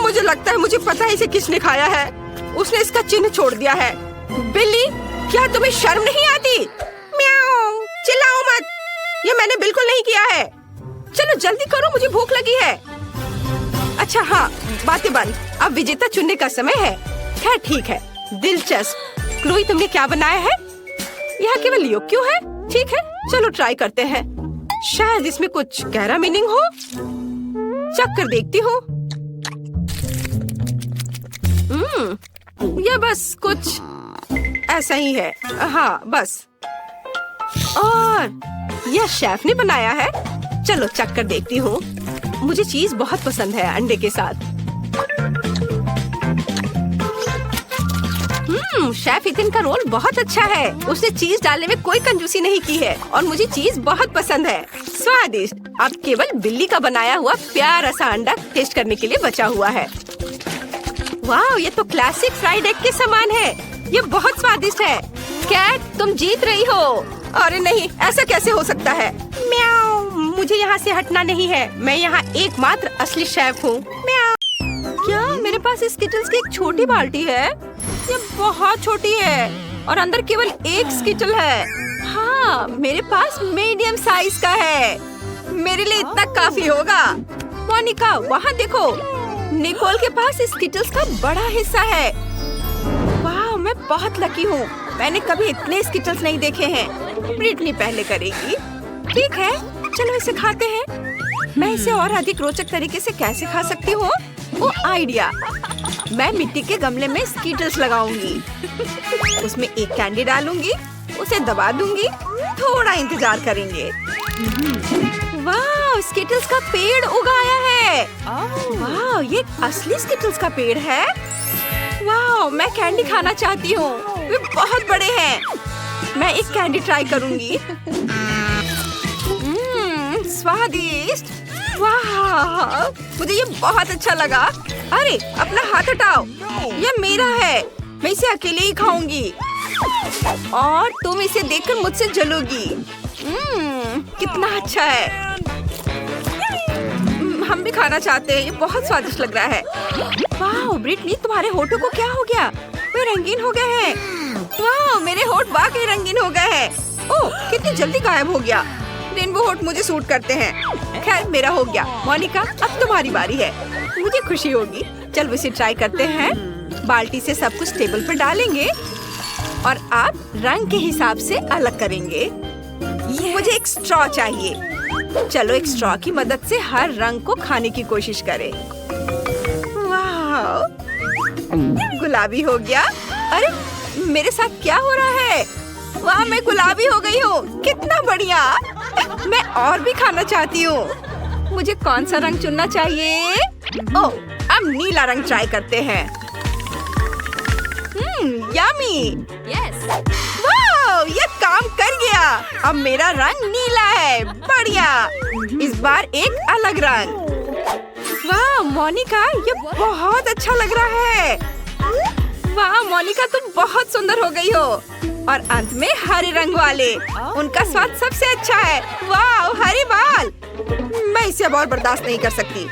मुझे लगता है मुझे पता है इसे किसने खाया है। उसने इसका चिन्ह छोड़ दिया है। बिल्ली, क्या तुम्हें शर्म नहीं आती? म्याऊ, चिल्लाओ मत। ये मैंने बिल्कुल नहीं किया है। चलो जल्दी करो, मुझे भूख लगी है। अच्छा हाँ, बातें बंद। अब विजेता चुनने का समय है। खैर ठीक है, दिलचस्प। क्लोई, तुमने क्या बनाया है? यह केवल योग क्यों है? ठीक है, चलो ट्राई करते हैं। शायद इसमें कुछ गहरा मीनिंग हो। चख कर देखती हूँ। यह बस कुछ ऐसा ही है। हाँ बस। और यह शेफ ने बनाया है। चलो चख कर देखती हूँ। मुझे चीज बहुत पसंद है अंडे के साथ। शेफ इथिन का रोल बहुत अच्छा है। उसने चीज डालने में कोई कंजूसी नहीं की है और मुझे चीज बहुत पसंद है। स्वादिष्ट। अब केवल बिल्ली का बनाया हुआ प्यारा सा अंडा टेस्ट करने के लिए बचा हुआ है। वाह, ये तो क्लासिक फ्राइड एग के समान है। ये बहुत स्वादिष्ट है। कैट, तुम जीत रही हो। अरे नहीं, ऐसा कैसे हो सकता है? म्याऊ, मुझे यहाँ से हटना नहीं है। मैं यहाँ एकमात्र असली शेफ हूँ। म्याऊ। क्या मेरे पास स्किटल्स की एक छोटी बाल्टी है? ये बहुत छोटी है और अंदर केवल एक स्किटल है। हाँ, मेरे पास मीडियम साइज का है। मेरे लिए इतना काफी होगा। मोनिका, वहाँ देखो, निकोल के पास स्किटल्स का बड़ा हिस्सा है। वाह, मैं बहुत लकी हूँ। मैंने कभी इतने स्किटल्स नहीं देखे हैं। ब्रिटनी पहले करेगी। ठीक है, चलो इसे खाते हैं। मैं इसे और अधिक रोचक तरीके से कैसे खा सकती हूँ? वो आइडिया। मैं मिट्टी के गमले में स्किटल्स लगाऊंगी। उसमें एक कैंडी डालूंगी, उसे दबा दूंगी। थोड़ा इंतजार करेंगे। वाह, स्किटल्स का पेड़ उगाया है। वाह, ये असली स्किटल्स का पेड़ है। वाह, मैं कैंडी खाना चाहती हूँ। वे बहुत बड़े हैं। मैं एक कैंडी ट्राई करूंगी। स्वादिष्ट। वाह, मुझे ये बहुत अच्छा लगा। अरे अपना हाथ हटाओ, ये मेरा है। मैं इसे अकेले ही खाऊंगी और तुम इसे देखकर मुझसे जलोगी। कितना अच्छा है। हम भी खाना चाहते हैं। ये बहुत स्वादिष्ट लग रहा है। वाह ब्रिटनी, तुम्हारे होठों को क्या हो गया? वे रंगीन हो गए हैं। वाह, मेरे होठ वाकई रंगीन हो गए हैं। ओह, कितनी जल्दी गायब हो गया। रेनबो होठ मुझे सूट करते हैं। खैर, मेरा हो गया। मोनिका, अब तुम्हारी बारी है। मुझे खुशी होगी। चल इसे ट्राई करते हैं। बाल्टी से सब कुछ टेबल पर डालेंगे और आप रंग के हिसाब से अलग करेंगे। मुझे एक स्ट्रॉ चाहिए। चलो एक स्ट्रॉ की मदद से हर रंग को खाने की कोशिश करें। वाह, गुलाबी हो गया। अरे मेरे साथ क्या हो रहा है? वाह, मैं गुलाबी हो गई हूँ। कितना बढ़िया। मैं और भी खाना चाहती हूँ। मुझे कौन सा रंग चुनना चाहिए? ओह, अब नीला रंग ट्राई करते हैं। यम्मी। वाह, ये काम कर गया। अब मेरा रंग नीला है। बढ़िया। इस बार एक अलग रंग। वाह मोनिका, ये बहुत अच्छा लग रहा है। वाह मोनिका, तुम बहुत सुंदर हो गई हो। और अंत में हरे रंग वाले। उनका स्वाद सबसे अच्छा है। वाह, हरे बाल। मैं इसे अब और बर्दाश्त नहीं कर सकती।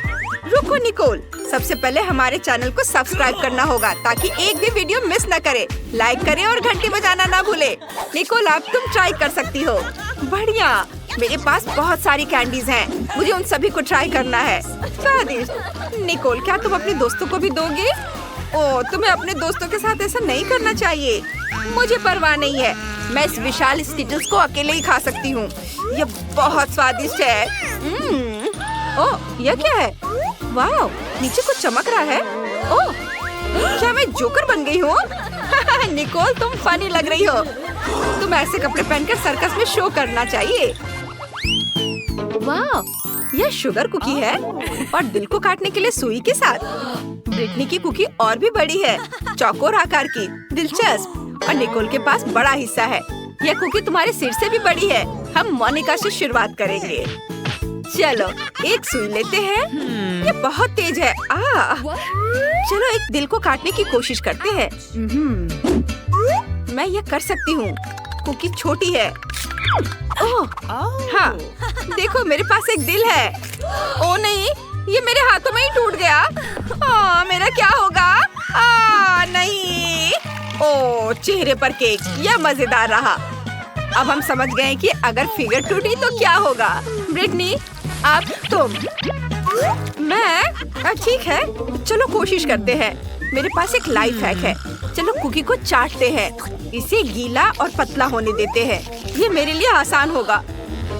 रुको निकोल, सबसे पहले हमारे चैनल को सब्सक्राइब करना होगा ताकि एक भी वीडियो मिस न करे। लाइक करें और घंटी बजाना ना भूले। निकोल, अब तुम ट्राई कर सकती हो। बढ़िया, मेरे पास बहुत सारी कैंडीज हैं। मुझे उन सभी को ट्राई करना है। स्वादिष्ट। निकोल, क्या तुम अपने दोस्तों को भी दोगे? ओह, तुम्हें अपने दोस्तों के साथ ऐसा नहीं करना चाहिए। मुझे परवाह नहीं है, मैं इस विशाल स्किटल्स को अकेले ही खा सकती हूँ। ये बहुत स्वादिष्ट है। ओह, यह क्या है? वाह, नीचे कुछ चमक रहा है। ओह, क्या मैं जोकर बन गई हूँ? निकोल, तुम फनी लग रही हो। तुम ऐसे कपड़े पहनकर सर्कस में शो करना चाहिए। वाह, यह शुगर कुकी है और दिल को काटने के लिए सुई के साथ। ब्रिटनी की कुकी और भी बड़ी है, चौकोर आकार की। दिलचस्प। और निकोल के पास बड़ा हिस्सा है। यह कुकी तुम्हारे सिर से भी बड़ी है। हम मोनिका से शुरुआत करेंगे। चलो, एक सुई लेते हैं। ये बहुत तेज है। चलो, एक दिल को काटने की कोशिश करते हैं। मैं ये कर सकती हूँ। कुकी छोटी है। ओह, हाँ, देखो मेरे पास एक दिल है। ओ नहीं, ये मेरे हाथों में ही टूट गया। मेरा क्या होगा? नहीं। ओह, चेहरे पर केक। यह मजेदार रहा। अब हम समझ गए कि अगर फिगर टूटी तो क्या होगा। ब्रिटनी, अब तुम। मैं? ठीक है, चलो कोशिश करते हैं। मेरे पास एक लाइफ हैक है। चलो कुकी को चाटते हैं। इसे गीला और पतला होने देते हैं। ये मेरे लिए आसान होगा।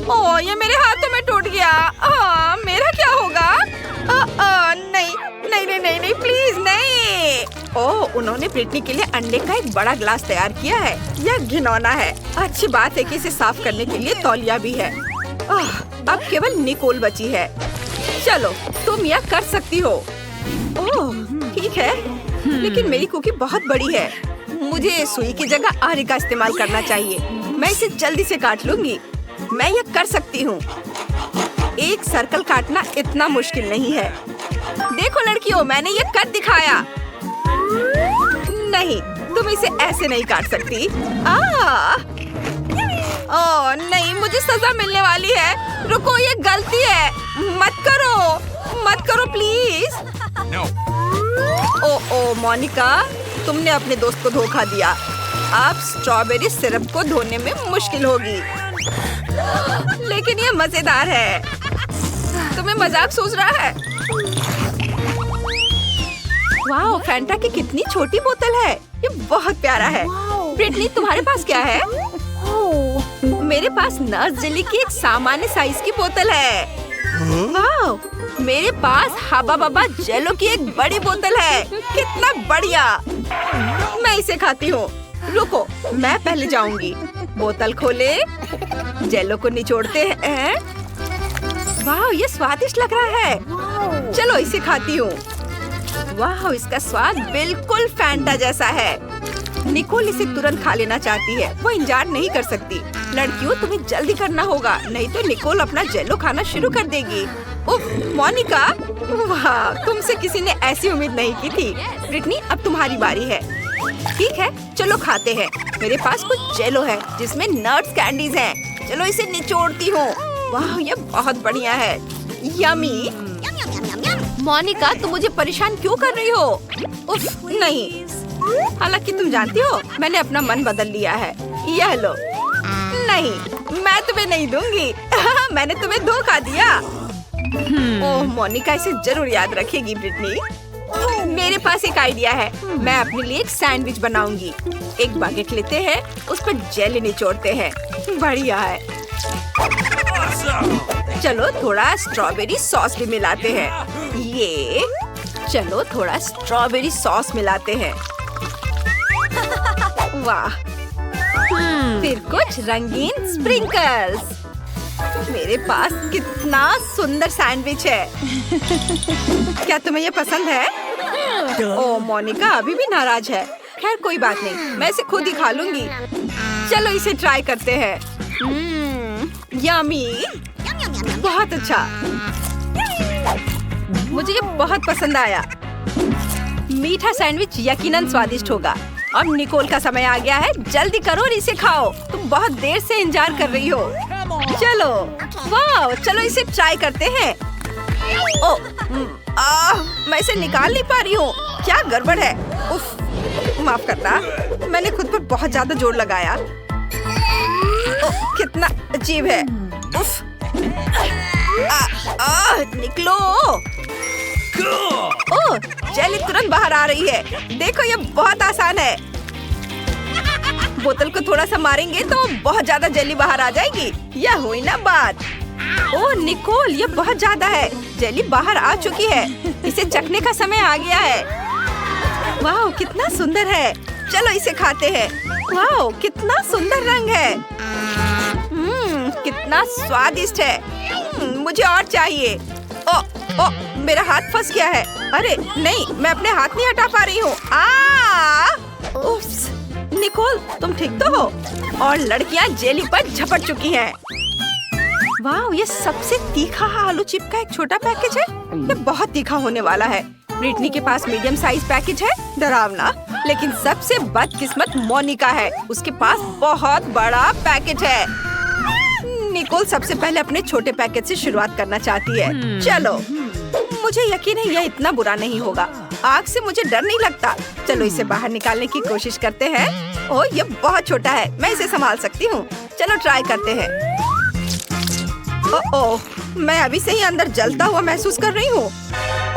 ओह, ये मेरे हाथों में टूट गया। मेरा क्या होगा? नहीं नहीं नहीं नहीं नहीं, प्लीज नहीं। ओह, उन्होंने ब्रिटनी के लिए अंडे का एक बड़ा ग्लास तैयार किया है। यह घिनौना है। अच्छी बात है कि इसे साफ करने के लिए तौलिया भी है। अब केवल निकोल बची है। चलो, तुम यह कर सकती हो। ओह, ठीक है, लेकिन मेरी कुकी बहुत बड़ी है। मुझे सुई की जगह आरी का इस्तेमाल करना चाहिए। मैं इसे जल्दी से काट लूंगी। मैं यह कर सकती हूँ। एक सर्कल काटना इतना मुश्किल नहीं है। देखो लड़कियों, मैंने ये कर दिखाया। नहीं, तुम इसे ऐसे नहीं काट सकती। ओह नहीं, मुझे सजा मिलने वाली है। रुको, ये गलती है। मत करो प्लीज। No. ओह मोनिका, तुमने अपने दोस्त को धोखा दिया। अब स्ट्रॉबेरी सिरप को धोने में मुश्किल होगी। लेकिन ये मजेदार है। तुम्हें मजाक सूझ रहा है? वाह, फैंटा की कितनी छोटी बोतल है। ये बहुत प्यारा है। ब्रिटनी, तुम्हारे पास क्या है? मेरे पास नट्स जेली की एक सामान्य साइज की बोतल है। वाह, मेरे पास हबा बबा जेलो की एक बड़ी बोतल है। कितना बढ़िया। मैं इसे खाती हूँ। रुको, मैं पहले जाऊंगी। बोतल खोले, जेलो को निचोड़ते हैं। वाह, ये स्वादिष्ट लग रहा है। चलो, इसे खाती हूँ। वाह, इसका स्वाद बिल्कुल फैंटा जैसा है। निकोल इसे तुरंत खा लेना चाहती है। वो इंतजार नहीं कर सकती। लड़कियों, तुम्हें जल्दी करना होगा, नहीं तो निकोल अपना जेलो खाना शुरू कर देगी। उफ, मोनिका, वाह, तुमसे किसी ने ऐसी उम्मीद नहीं की थी। ब्रिटनी, अब तुम्हारी बारी है। ठीक है, चलो खाते हैं। मेरे पास कुछ जेलो है जिसमें नट्स कैंडीज हैं। चलो इसे निचोड़ती हूँ। वाह, ये बहुत बढ़िया है। यमी। मोनिका, तुम मुझे परेशान क्यों कर रही हो? उफ, नहीं। हालांकि तुम जानती हो, मैंने अपना मन बदल लिया है। यह लो। नहीं, मैं तुम्हें नहीं दूंगी। मैंने तुम्हें धोखा दिया। ओह, मोनिका इसे जरूर याद रखेगी। ब्रिटनी, मेरे पास एक आइडिया है। मैं अपने लिए एक सैंडविच बनाऊंगी। एक बागेट लेते हैं, उस पर जेली निचोड़ते हैं। बढ़िया है। चलो, थोड़ा स्ट्रॉबेरी सॉस भी मिलाते हैं। ये, चलो थोड़ा स्ट्रॉबेरी सॉस मिलाते हैं। वाह, फिर कुछ रंगीन स्प्रिंकल्स। मेरे पास कितना सुंदर सैंडविच है। क्या तुम्हें ये पसंद है? ओह, मोनिका अभी भी नाराज है। खैर कोई बात नहीं, मैं इसे खुद ही खा लूंगी। चलो इसे ट्राई करते हैं। यम्मी, बहुत अच्छा। मुझे ये बहुत पसंद आया। मीठा सैंडविच यकीनन स्वादिष्ट होगा। अब निकोल का समय आ गया है, जल्दी करो और इसे खाओ। तुम बहुत देर से इंतजार कर रही हो। चलो, वाह, चलो इसे ट्राई करते हैं। ओह, मैं इसे निकाल नहीं पा रही हूँ। क्या गड़बड़ है? उफ, माफ करना, मैंने खुद पर बहुत ज्यादा जोर लगाया। ओह, कितना अजीब है। उफ, निकलो। ओह, जेली तुरंत बाहर आ रही है। देखो, ये बहुत आसान है। बोतल को थोड़ा सा मारेंगे तो बहुत ज्यादा जेली बाहर आ जाएगी। यह हुई ना बात। ओह निकोल, ये बहुत ज्यादा है। जेली बाहर आ चुकी है। इसे चखने का समय आ गया है। वाह, कितना सुंदर है। चलो इसे खाते हैं। वाह, कितना सुंदर रंग है। कितना स्वादिष्ट है। मुझे और चाहिए। ओ, मेरा हाथ फंस गया है। अरे नहीं, मैं अपने हाथ नहीं हटा पा रही हूँ। निकोल, तुम ठीक तो हो? और लड़कियाँ जेली पर झपट चुकी हैं। वाह, ये सबसे तीखा आलू चिप का एक छोटा पैकेज है। ये बहुत तीखा होने वाला है। ब्रिटनी के पास मीडियम साइज पैकेज है, डरावना। लेकिन सबसे बदकिस्मत मोनिका है, उसके पास बहुत बड़ा पैकेज है। निकोल सबसे पहले अपने छोटे पैकेज से शुरुआत करना चाहती है। चलो, मुझे यकीन है यह इतना बुरा नहीं होगा। आग से मुझे डर नहीं लगता। चलो इसे बाहर निकालने की कोशिश करते हैं। ओह, ये बहुत छोटा है, मैं इसे संभाल सकती हूँ। चलो ट्राई करते हैं। ओह, मैं अभी से ही अंदर जलता हुआ महसूस कर रही हूँ।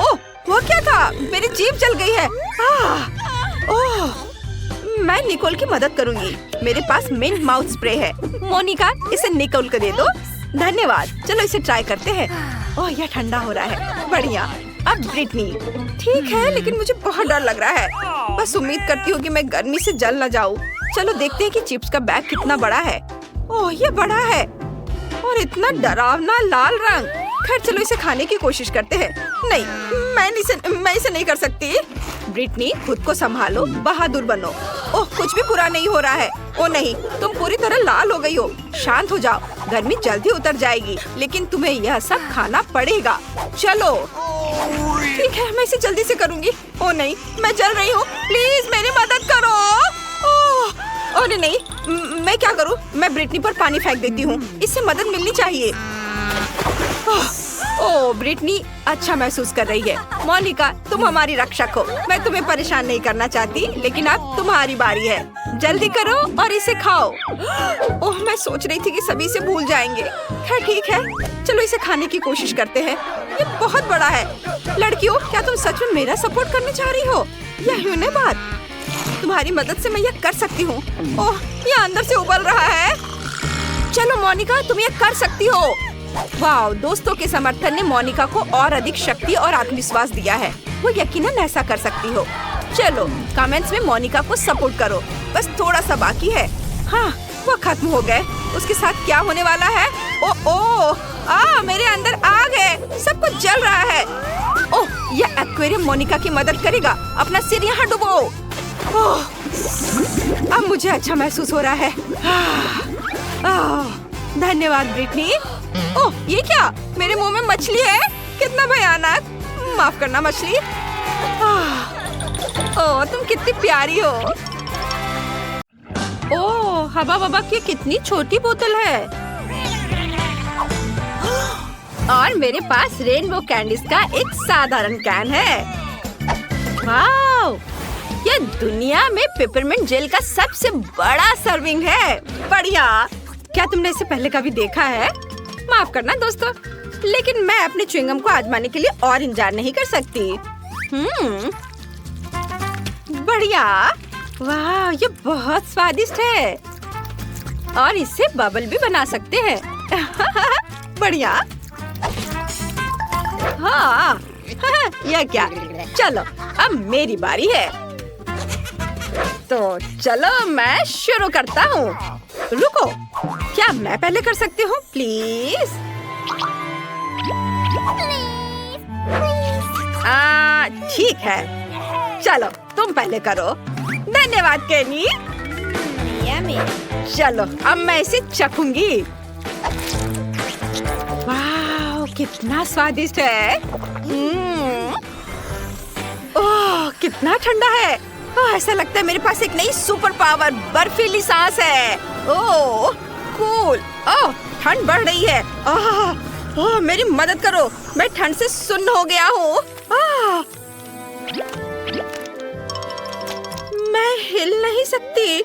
ओह, वो क्या था? मेरी जीभ जल गई है। ओह, मैं निकोल की मदद करूंगी। मेरे पास मिंट माउथ स्प्रे है। मोनिका, इसे निकोल को दे दो। धन्यवाद। चलो इसे ट्राई करते हैं। ओह, यह ठंडा हो रहा है। बढ़िया। अब ब्रिटनी, ठीक है, लेकिन मुझे बहुत डर लग रहा है। बस उम्मीद करती हूँ कि मैं गर्मी से जल न जाऊँ। चलो देखते हैं कि चिप्स का बैग कितना बड़ा है। ओह, ये बड़ा है और इतना डरावना लाल रंग। खैर, चलो इसे खाने की कोशिश करते हैं। नहीं, मैं इसे नहीं कर सकती। ब्रिटनी, खुद को संभालो, बहादुर बनो। ओह, कुछ भी बुरा नहीं हो रहा है। ओह नहीं, तुम पूरी तरह लाल हो गई हो। शांत हो जाओ, गर्मी जल्दी उतर जाएगी, लेकिन तुम्हें यह सब खाना पड़ेगा। चलो, ठीक है, मैं इसे जल्दी से करूंगी। ओह नहीं, मैं जल रही हूँ। प्लीज मेरी मदद करो। ओह, अरे नहीं, मैं क्या करूँ? मैं ब्रिटनी पर पानी फेंक देती हूँ। इससे मदद मिलनी चाहिए। ओह, ब्रिटनी अच्छा महसूस कर रही है। मोनिका, तुम हमारी रक्षक हो। मैं तुम्हें परेशान नहीं करना चाहती, लेकिन अब तुम्हारी बारी है। जल्दी करो और इसे खाओ। ओह, मैं सोच रही थी कि सभी इसे भूल जाएंगे। खैर ठीक है, चलो इसे खाने की कोशिश करते हैं। ये बहुत बड़ा है। लड़कियों, क्या तुम सच में मेरा सपोर्ट करना चाह रही हो? यह है बात। तुम्हारी मदद से मैं यह कर सकती हूँ। ओह, ये अंदर से उबल रहा है। चलो मोनिका, तुम ये कर सकती हो। वाह, दोस्तों के समर्थन ने मोनिका को और अधिक शक्ति और आत्मविश्वास दिया है। वो यकीनन ऐसा कर सकती हो। चलो कमेंट्स में मोनिका को सपोर्ट करो। बस थोड़ा सा बाकी है। हाँ, वो खत्म हो गए। उसके साथ क्या होने वाला है? मेरे अंदर आग है। सब कुछ जल रहा है। ओह, यह एक्वेरियम मोनिका की मदद करेगा। अपना सिर यहाँ डुबो। ओह, अब मुझे अच्छा महसूस हो रहा है। धन्यवाद ब्रिटनी। ओह, ये क्या? मेरे मुंह में मछली है। कितना भयानक। माफ करना मछली। ओह, तुम कितनी प्यारी हो। ओह, हवा बबा की कितनी छोटी बोतल है। और मेरे पास रेनबो कैंडीज का एक साधारण कैन है। वाओ, ये दुनिया में पेपरमिंट जेल का सबसे बड़ा सर्विंग है। बढ़िया। क्या तुमने इसे पहले कभी देखा है? माफ करना दोस्तों, लेकिन मैं अपने च्युइंगम को आजमाने के लिए और इंतजार नहीं कर सकती। बढ़िया। वाह, ये बहुत स्वादिष्ट है। और इससे बबल भी बना सकते हैं। बढ़िया। हाँ, यह क्या? चलो, अब मेरी बारी है। तो चलो मैं शुरू करता हूँ। रुको, क्या मैं पहले कर सकती हूँ? प्लीज। ठीक है, चलो तुम पहले करो। धन्यवाद केनी। चलो अब मैं इसे चखूंगी। वाह, कितना स्वादिष्ट है। ओह, कितना ठंडा है। ऐसा लगता है मेरे पास एक नई सुपर पावर बर्फीली सांस है। ओह कूल। ओह ठंड बढ़ रही है। ओह मेरी मदद करो, मैं ठंड से सुन्न हो गया हूँ। मैं हिल नहीं सकती।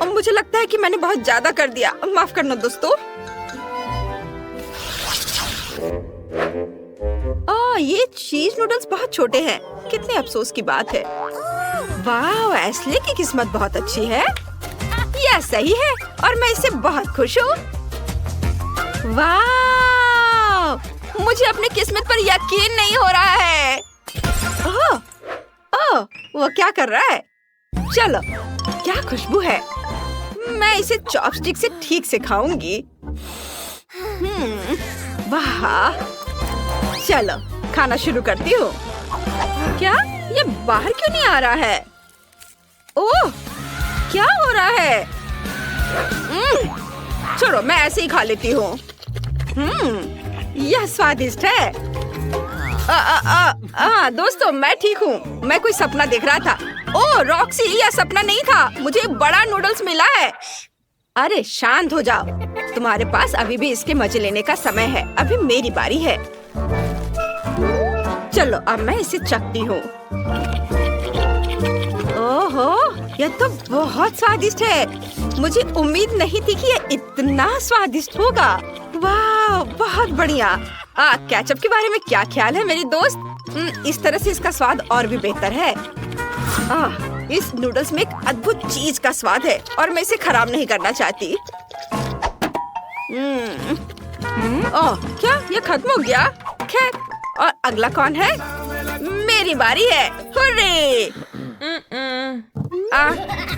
मुझे लगता है कि मैंने बहुत ज्यादा कर दिया, माफ करना दोस्तों। ये चीज नूडल्स बहुत छोटे हैं, कितने अफसोस की बात है। वाह, एस्ले की किस्मत बहुत अच्छी है। यह सही है और मैं इससे बहुत खुश हूँ। वाह, मुझे अपनी किस्मत पर यकीन नहीं हो रहा है। ओह, वो क्या कर रहा है? चलो, क्या खुशबू है। मैं इसे चॉपस्टिक से ठीक से खाऊंगी। वाह, चलो खाना शुरू करती हूँ। क्या ये बाहर क्यों नहीं आ रहा है? ओह, क्या हो रहा है? छोड़ो, मैं ऐसे ही खा लेती हूँ। यह स्वादिष्ट है। दोस्तों, मैं ठीक हूँ। मैं कोई सपना देख रहा था। ओह रॉक्सी, यह सपना नहीं था, मुझे बड़ा नूडल्स मिला है। अरे शांत हो जाओ, तुम्हारे पास अभी भी इसके मजे लेने का समय है। अभी मेरी बारी है। चलो अब मैं इसे चखती हूँ। ओहो, यह तो बहुत स्वादिष्ट है। मुझे उम्मीद नहीं थी कि यह इतना स्वादिष्ट होगा। वाह, बहुत बढ़िया। केचप के बारे में क्या ख्याल है मेरी दोस्त? इस तरह से इसका स्वाद और भी बेहतर है। इस नूडल्स में एक अद्भुत चीज का स्वाद है और मैं इसे खराब नहीं करना चाहती। क्या ये खत्म हो गया? खैर, और अगला कौन है? मेरी बारी है। हुर्रे!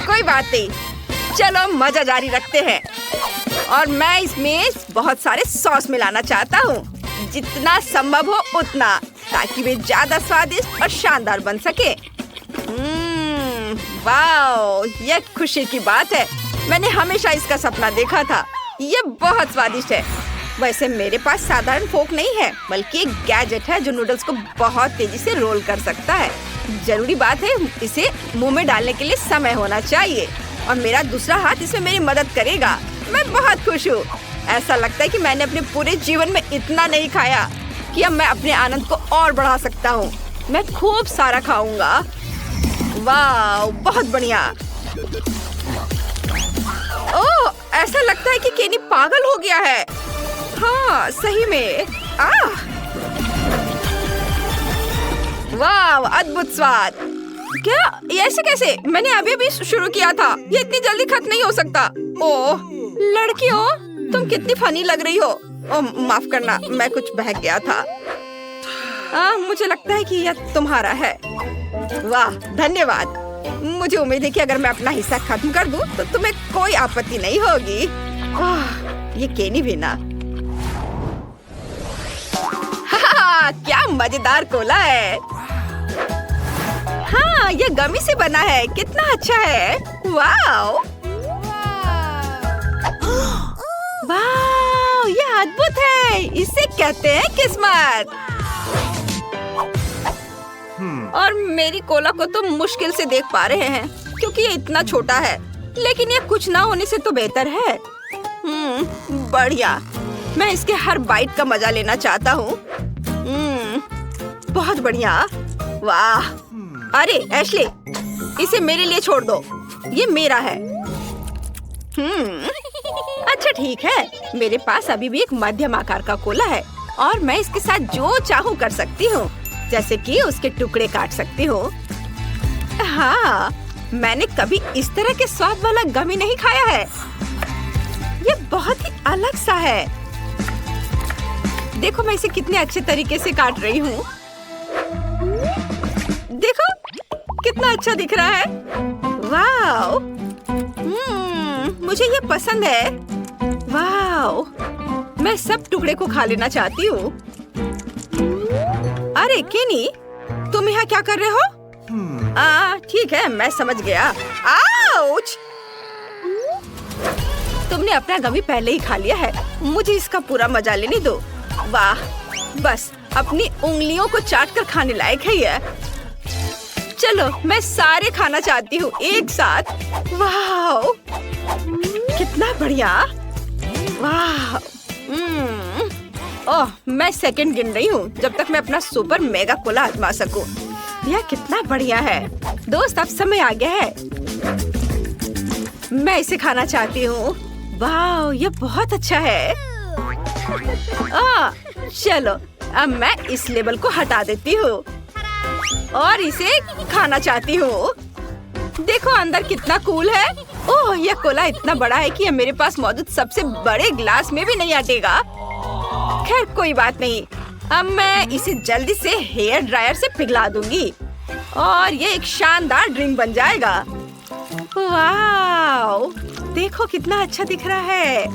कोई बात नहीं, चलो मजा जारी रखते हैं। और मैं इसमें बहुत सारे सॉस मिलाना चाहता हूँ, जितना संभव हो उतना, ताकि वे ज्यादा स्वादिष्ट और शानदार बन सके। वाओ, यह खुशी की बात है। मैंने हमेशा इसका सपना देखा था। यह बहुत स्वादिष्ट है। वैसे मेरे पास साधारण फोक नहीं है, बल्कि एक गैजेट है जो नूडल्स को बहुत तेजी से रोल कर सकता है। जरूरी बात है, इसे मुंह में डालने के लिए समय होना चाहिए और मेरा दूसरा हाथ इसमें मेरी मदद करेगा। मैं बहुत खुश हूँ। ऐसा लगता है कि मैंने अपने पूरे जीवन में इतना नहीं खाया कि अब मैं अपने आनंद को और बढ़ा सकता हूँ। मैं खूब सारा खाऊंगा। वाह, बहुत बढ़िया। ओह, ऐसा लगता है कि केनी पागल हो गया है। हाँ, सही में। वाह, अद्भुत स्वाद। क्या ये ऐसे कैसे? मैंने अभी शुरू किया था। ये इतनी जल्दी खत्म नहीं हो सकता। ओह लड़कियों, तुम कितनी फनी लग रही हो। ओह माफ करना, मैं कुछ बहक गया था। मुझे लगता है कि यह तुम्हारा है। वाह, धन्यवाद। मुझे उम्मीद है कि अगर मैं अपना हिस्सा खत्म कर दूं, तो तुम्हें कोई आपत्ति नहीं होगी। ये केनी भी ना। क्या मजेदार कोला है। हाँ, ये गमी से बना है। कितना अच्छा है। वाओ, वाओ, ये अद्भुत है। इसे कहते हैं किस्मत। और मेरी कोला को तो मुश्किल से देख पा रहे हैं क्योंकि ये इतना छोटा है, लेकिन ये कुछ ना होने से तो बेहतर है। बढ़िया, मैं इसके हर बाइट का मजा लेना चाहता हूँ। बहुत बढ़िया। वाह, अरे एशले, इसे मेरे लिए छोड़ दो, ये मेरा है। अच्छा ठीक है, मेरे पास अभी भी एक मध्यम आकार का कोला है और मैं इसके साथ जो चाहूँ कर सकती हूँ, जैसे कि उसके टुकड़े काट सकती हूँ। हाँ, मैंने कभी इस तरह के स्वाद वाला गमी नहीं खाया है। ये बहुत ही अलग सा है। देखो मैं इसे कितने अच्छे तरीके से काट रही हूँ। देखो कितना अच्छा दिख रहा है। वाओ, मुझे ये पसंद है। वाओ, मैं सब टुकड़े को खा लेना चाहती हूँ। अरे केनी, तुम यहाँ क्या कर रहे हो? ठीक है, मैं समझ गया। आउच! तुमने अपना गमी पहले ही खा लिया है। मुझे इसका पूरा मजा लेने दो। वाह, बस अपनी उंगलियों को चाटकर खाने लायक है ये। चलो मैं सारे खाना चाहती हूँ एक साथ। वाह कितना बढ़िया। वाह ओह मैं सेकंड गिन रही हूँ जब तक मैं अपना सुपर मेगा कोला आजमा सकूं। यह कितना बढ़िया है। दोस्त अब समय आ गया है। मैं इसे खाना चाहती हूँ। वाह ये बहुत अच्छा है। चलो अब मैं इस लेबल को हटा देती हूँ और इसे खाना चाहती हूँ। देखो अंदर कितना कूल है। ओह यह कोला इतना बड़ा है कि यह मेरे पास मौजूद सबसे बड़े ग्लास में भी नहीं अटेगा। खैर कोई बात नहीं, अब मैं इसे जल्दी से हेयर ड्रायर से पिघला दूंगी और ये एक शानदार ड्रिंक बन जाएगा। वाह देखो कितना अच्छा दिख रहा है।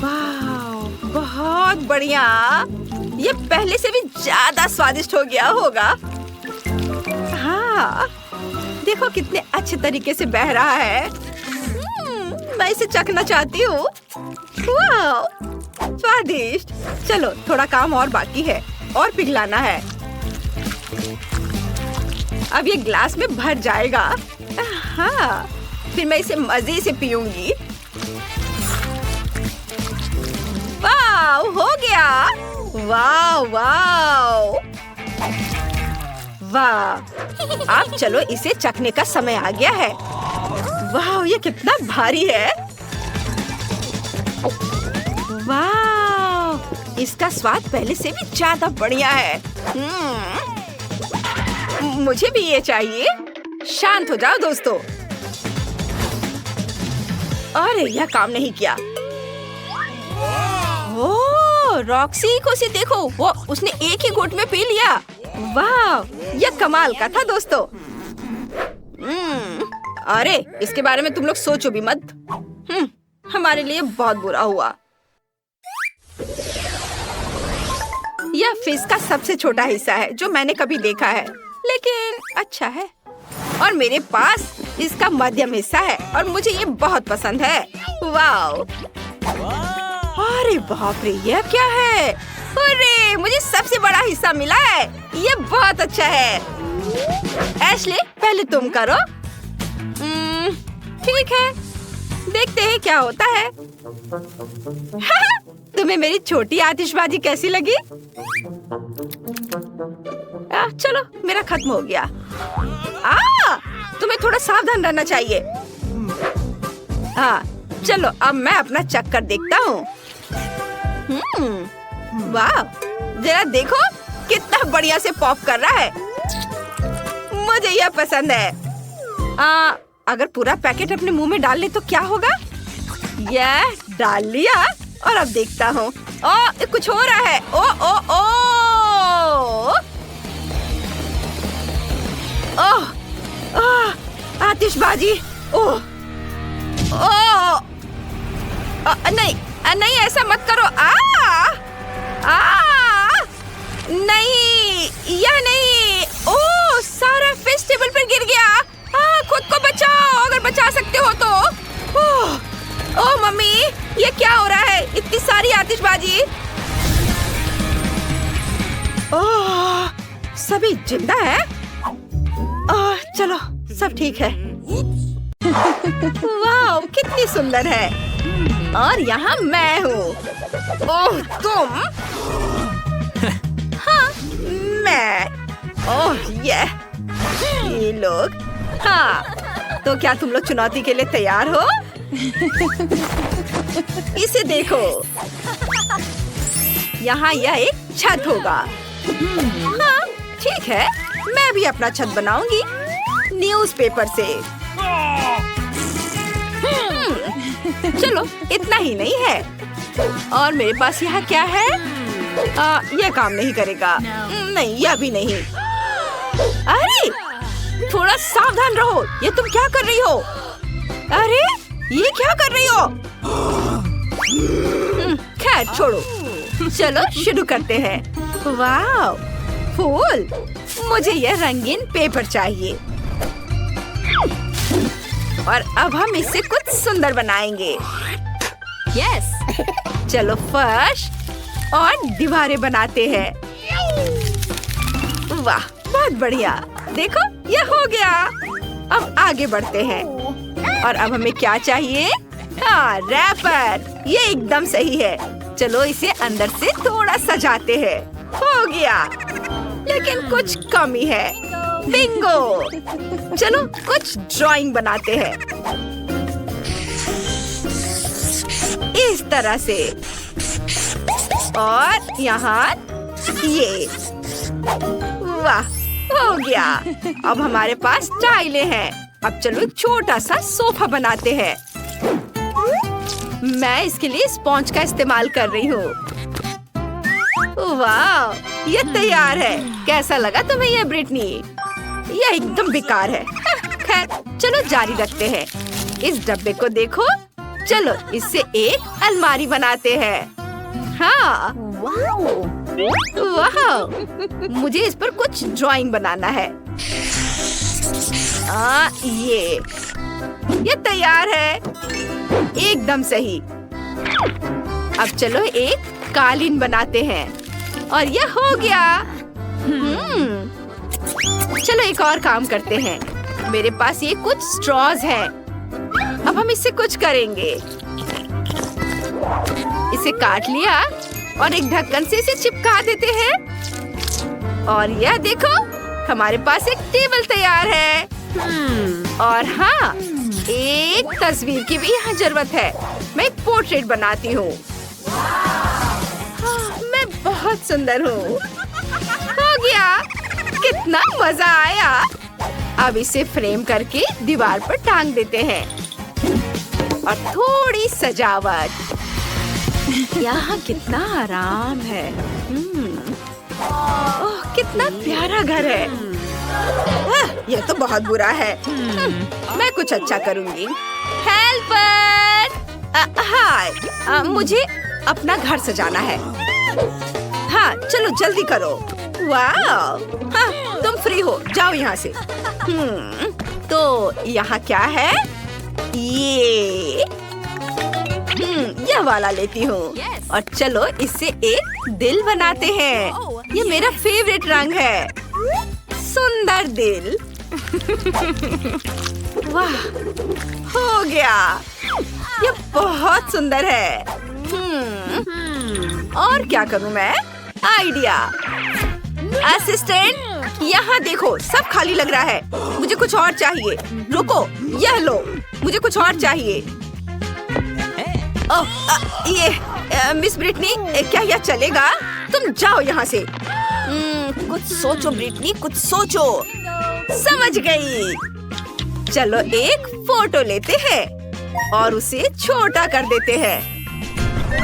वाह बहुत बढ़िया। ये पहले से भी ज्यादा स्वादिष्ट हो गया होगा। हाँ देखो कितने अच्छे तरीके से बह रहा है। मैं इसे चखना चाहती हूँ। वाह स्वादिष्ट। चलो थोड़ा काम और बाकी है और पिघलाना है। अब ये ग्लास में भर जाएगा। हाँ फिर मैं इसे मजे से पीऊंगी। वाह हो गया। वाह वाह वाह। अब चलो इसे चखने का समय आ गया है। वाह ये कितना भारी है। वाह इसका स्वाद पहले से भी ज्यादा बढ़िया है। मुझे भी ये चाहिए। शांत हो जाओ दोस्तों। अरे यह काम नहीं किया। ओह रॉक्सी को से देखो, वो उसने एक ही घूंट में पी लिया। वाह यह कमाल का था दोस्तों। अरे इसके बारे में तुम लोग सोचो भी मत। हमारे लिए बहुत बुरा हुआ। यह फिश का सबसे छोटा हिस्सा है जो मैंने कभी देखा है, लेकिन अच्छा है। और मेरे पास इसका मध्यम हिस्सा है और मुझे ये बहुत पसंद है। वाह अरे बाप रे यह क्या है। अरे मुझे सबसे बड़ा हिस्सा मिला है। ये बहुत अच्छा है। एशले पहले तुम करो। ठीक है देखते हैं क्या होता है। तुम्हें मेरी छोटी आतिशबाजी कैसी लगी? चलो मेरा खत्म हो गया। तुम्हें थोड़ा सावधान रहना चाहिए। हाँ चलो अब मैं अपना चक्कर देखता हूँ। वाह जरा देखो कितना बढ़िया से पॉप कर रहा है। मुझे यह पसंद है। अगर पूरा पैकेट अपने मुंह में डाल ले तो क्या होगा? यह डाल लिया और अब देखता हूँ। कुछ हो रहा है। आतिशबाजी। नहीं नहीं ऐसा मत करो। नहीं यह नहीं। सारा फिश टेबल पर गिर गया। खुद को बचाओ अगर बचा सकते हो तो। मम्मी ये क्या हो रहा है? इतनी सारी आतिशबाजी। सभी जिंदा है। चलो सब ठीक है। वाह कितनी सुंदर है। और यहाँ मैं हूँ। ओह तुम? हाँ मैं। ये लोग। हाँ तो क्या तुम लोग चुनौती के लिए तैयार हो? इसे देखो। यहाँ यह एक छत होगा। हाँ ठीक है मैं भी अपना छत बनाऊंगी न्यूज़पेपर से। चलो इतना ही नहीं है। और मेरे पास यहाँ क्या है? यह काम नहीं करेगा। नहीं यह भी नहीं। अरे थोड़ा सावधान रहो। ये तुम क्या कर रही हो? अरे ये क्या कर रही हो? खैर छोड़ो। चलो शुरू करते हैं। वाह फूल। मुझे यह रंगीन पेपर चाहिए और अब हम इससे कुछ सुंदर बनाएंगे। यस चलो फर्श और दीवारें बनाते हैं। वाह बहुत बहुत बढ़िया। देखो ये हो गया। अब आगे बढ़ते हैं। और अब हमें क्या चाहिए? हाँ, रैपर। ये एकदम सही है। चलो इसे अंदर से थोड़ा सजाते हैं। हो गया, लेकिन कुछ कमी है। बिंगो। चलो कुछ ड्राइंग बनाते हैं इस तरह से। और यहाँ ये। वाह, हो गया। अब हमारे पास टाइलें हैं। अब चलो एक छोटा सा सोफा बनाते हैं। मैं इसके लिए स्पॉन्ज का इस्तेमाल कर रही हूँ। वाह, ये तैयार है। कैसा लगा तुम्हें ये ब्रिटनी? ये एकदम बेकार है। खैर, चलो जारी रखते हैं। इस डब्बे को देखो। चलो इससे एक अलमारी बनाते हैं। हाँ, वाह, मुझे इस पर कुछ ड्राइंग बनाना है। ये तैयार है। एकदम सही। अब चलो एक कालीन बनाते हैं। और ये हो गया। चलो एक और काम करते हैं। मेरे पास ये कुछ स्ट्रॉज हैं। अब हम इससे कुछ करेंगे। इसे काट लिया और एक ढक्कन से इसे चिपका देते हैं। और यह देखो, हमारे पास एक टेबल तैयार है। और हाँ, एक तस्वीर की भी यहाँ जरूरत है। मैं एक पोर्ट्रेट बनाती हूँ। मैं बहुत सुंदर हूँ। हो गया, कितना मजा आया। अब इसे फ्रेम करके दीवार पर टांग देते हैं। और थोड़ी सजावट। यहाँ कितना आराम है। ओह, कितना प्यारा घर है। यह तो बहुत बुरा है। मैं कुछ अच्छा करूँगी। हेल्पर! हाय, मुझे अपना घर सजाना है। हाँ, चलो जल्दी करो। वाह, हाँ, तुम फ्री हो, जाओ यहाँ से। तो यहाँ क्या है? यह वाला लेती हूँ। और चलो इससे एक दिल बनाते हैं। ये मेरा फेवरेट रंग है। सुंदर दिल। वाह, हो गया। ये बहुत सुंदर है। और क्या करूँ मैं? आइडिया। असिस्टेंट, यहाँ देखो, सब खाली लग रहा है। मुझे कुछ और चाहिए। रुको, यह लो, मुझे कुछ और चाहिए। मिस ब्रिटनी, क्या यह चलेगा? तुम जाओ यहाँ से। कुछ सोचो ब्रिटनी, कुछ सोचो। समझ गई। चलो एक फोटो लेते हैं और उसे छोटा कर देते हैं।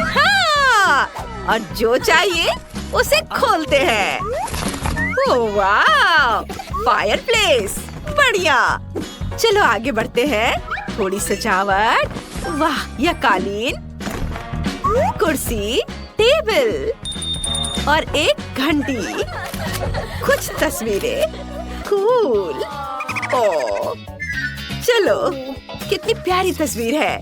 हाँ, और जो चाहिए उसे खोलते हैं। ओह वाह, फायरप्लेस। बढ़िया। चलो आगे बढ़ते हैं। थोड़ी सजावट। वाह, यह कालीन, कुर्सी, टेबल और एक घंटी। कुछ तस्वीरें। कूल। ओह, चलो, कितनी प्यारी तस्वीर है।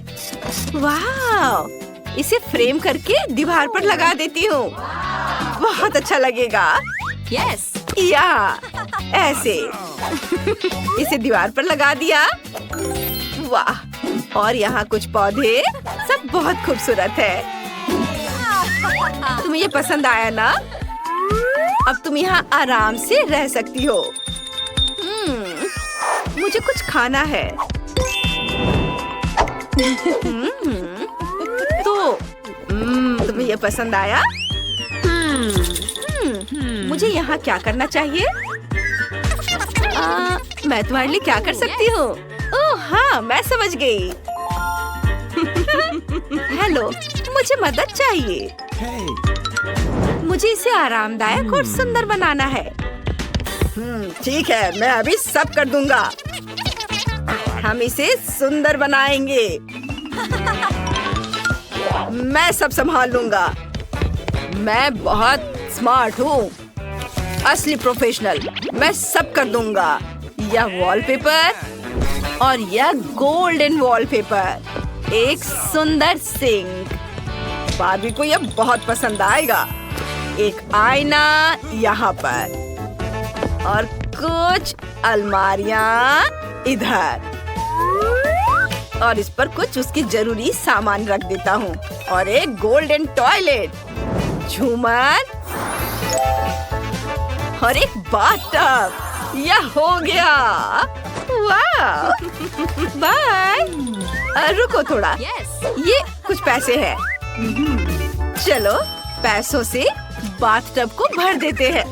वाह, इसे फ्रेम करके दीवार पर लगा देती हूँ। बहुत अच्छा लगेगा। यस, या ऐसे। इसे दीवार पर लगा दिया। वाह, और यहाँ कुछ पौधे। सब बहुत खूबसूरत है। तुम्हें ये पसंद आया ना? अब तुम यहाँ आराम से रह सकती हो। मुझे कुछ खाना है। तो तुम्हें ये पसंद आया? मुझे यहाँ क्या करना चाहिए? मैं तुम्हारे लिए क्या कर सकती हूँ? ओह हाँ, मैं समझ गई। हेलो, मुझे मदद चाहिए। मुझे इसे आरामदायक और सुंदर बनाना है। ठीक है, मैं अभी सब कर दूंगा। हम इसे सुंदर बनाएंगे। मैं सब संभाल लूंगा। मैं बहुत स्मार्ट हूँ। असली प्रोफेशनल। मैं सब कर दूंगा। यह वॉलपेपर और यह गोल्डन वॉलपेपर। एक सुंदर सिंक। बार्बी को यह बहुत पसंद आएगा। एक आईना यहाँ पर और कुछ अलमारियाँ इधर और इस पर कुछ उसकी जरूरी सामान रख देता हूँ और एक गोल्डन टॉयलेट, झूमर और एक बाथटब। यह हो गया। वाह! बाय। रुको थोड़ा। ये कुछ पैसे हैं। चलो पैसों से बाथटब को भर देते हैं।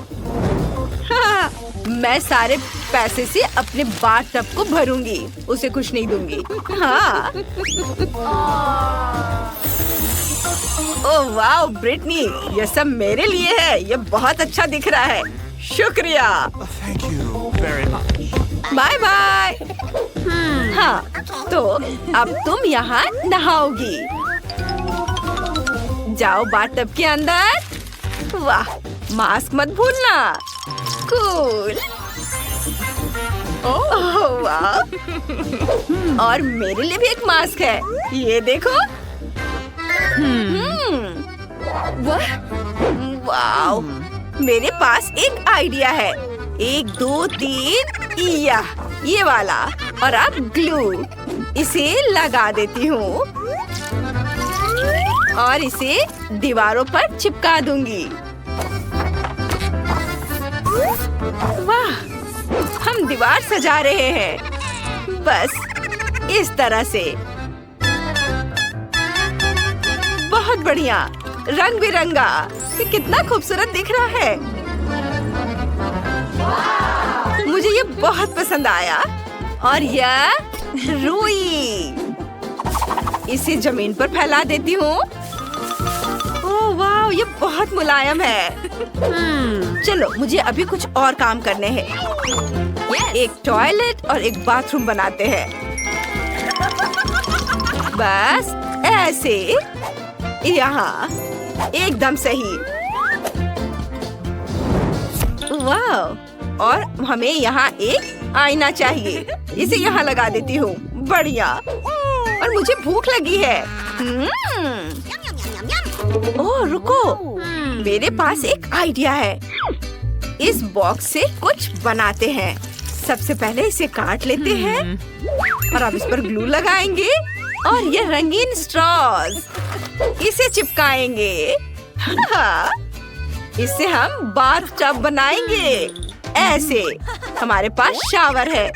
हाँ, मैं सारे पैसे से अपने बाथटब को भरूंगी, उसे कुछ नहीं दूंगी। हाँ। ओह वाह ब्रिटनी, ये सब मेरे लिए है। ये बहुत अच्छा दिख रहा है। शुक्रिया। Bye bye. हाँ, तो अब तुम यहाँ नहाओगी। जाओ बाथटब के अंदर। वाह, मास्क मत भूलना। कूल। ओह वाह। और मेरे लिए भी एक मास्क है, ये देखो। वाह, मेरे पास एक आइडिया है। 1 2 3 ये वाला। और अब ग्लू, इसे लगा देती हूँ और इसे दीवारों पर चिपका दूंगी। वाह, हम दीवार सजा रहे हैं। बस इस तरह से। बहुत बढ़िया, रंग बिरंगा। ये कितना खूबसूरत दिख रहा है। मुझे ये बहुत पसंद आया। और यह रुई, इसे जमीन पर फैला देती हूँ। ओह वाह, ये बहुत मुलायम है। चलो मुझे अभी कुछ और काम करने हैं। एक टॉयलेट और एक बाथरूम बनाते हैं। बस ऐसे, यहाँ एकदम सही। वाह, और हमें यहाँ एक आईना चाहिए। इसे यहाँ लगा देती हूँ। बढ़िया। और मुझे भूख लगी है। ओह रुको, मेरे पास एक आइडिया है। इस बॉक्स से कुछ बनाते हैं। सबसे पहले इसे काट लेते हैं और अब इस पर ग्लू लगाएंगे और ये रंगीन स्ट्रॉज, इसे चिपकाएंगे। इससे हम बाथटब बनाएंगे। ऐसे हमारे पास शावर है।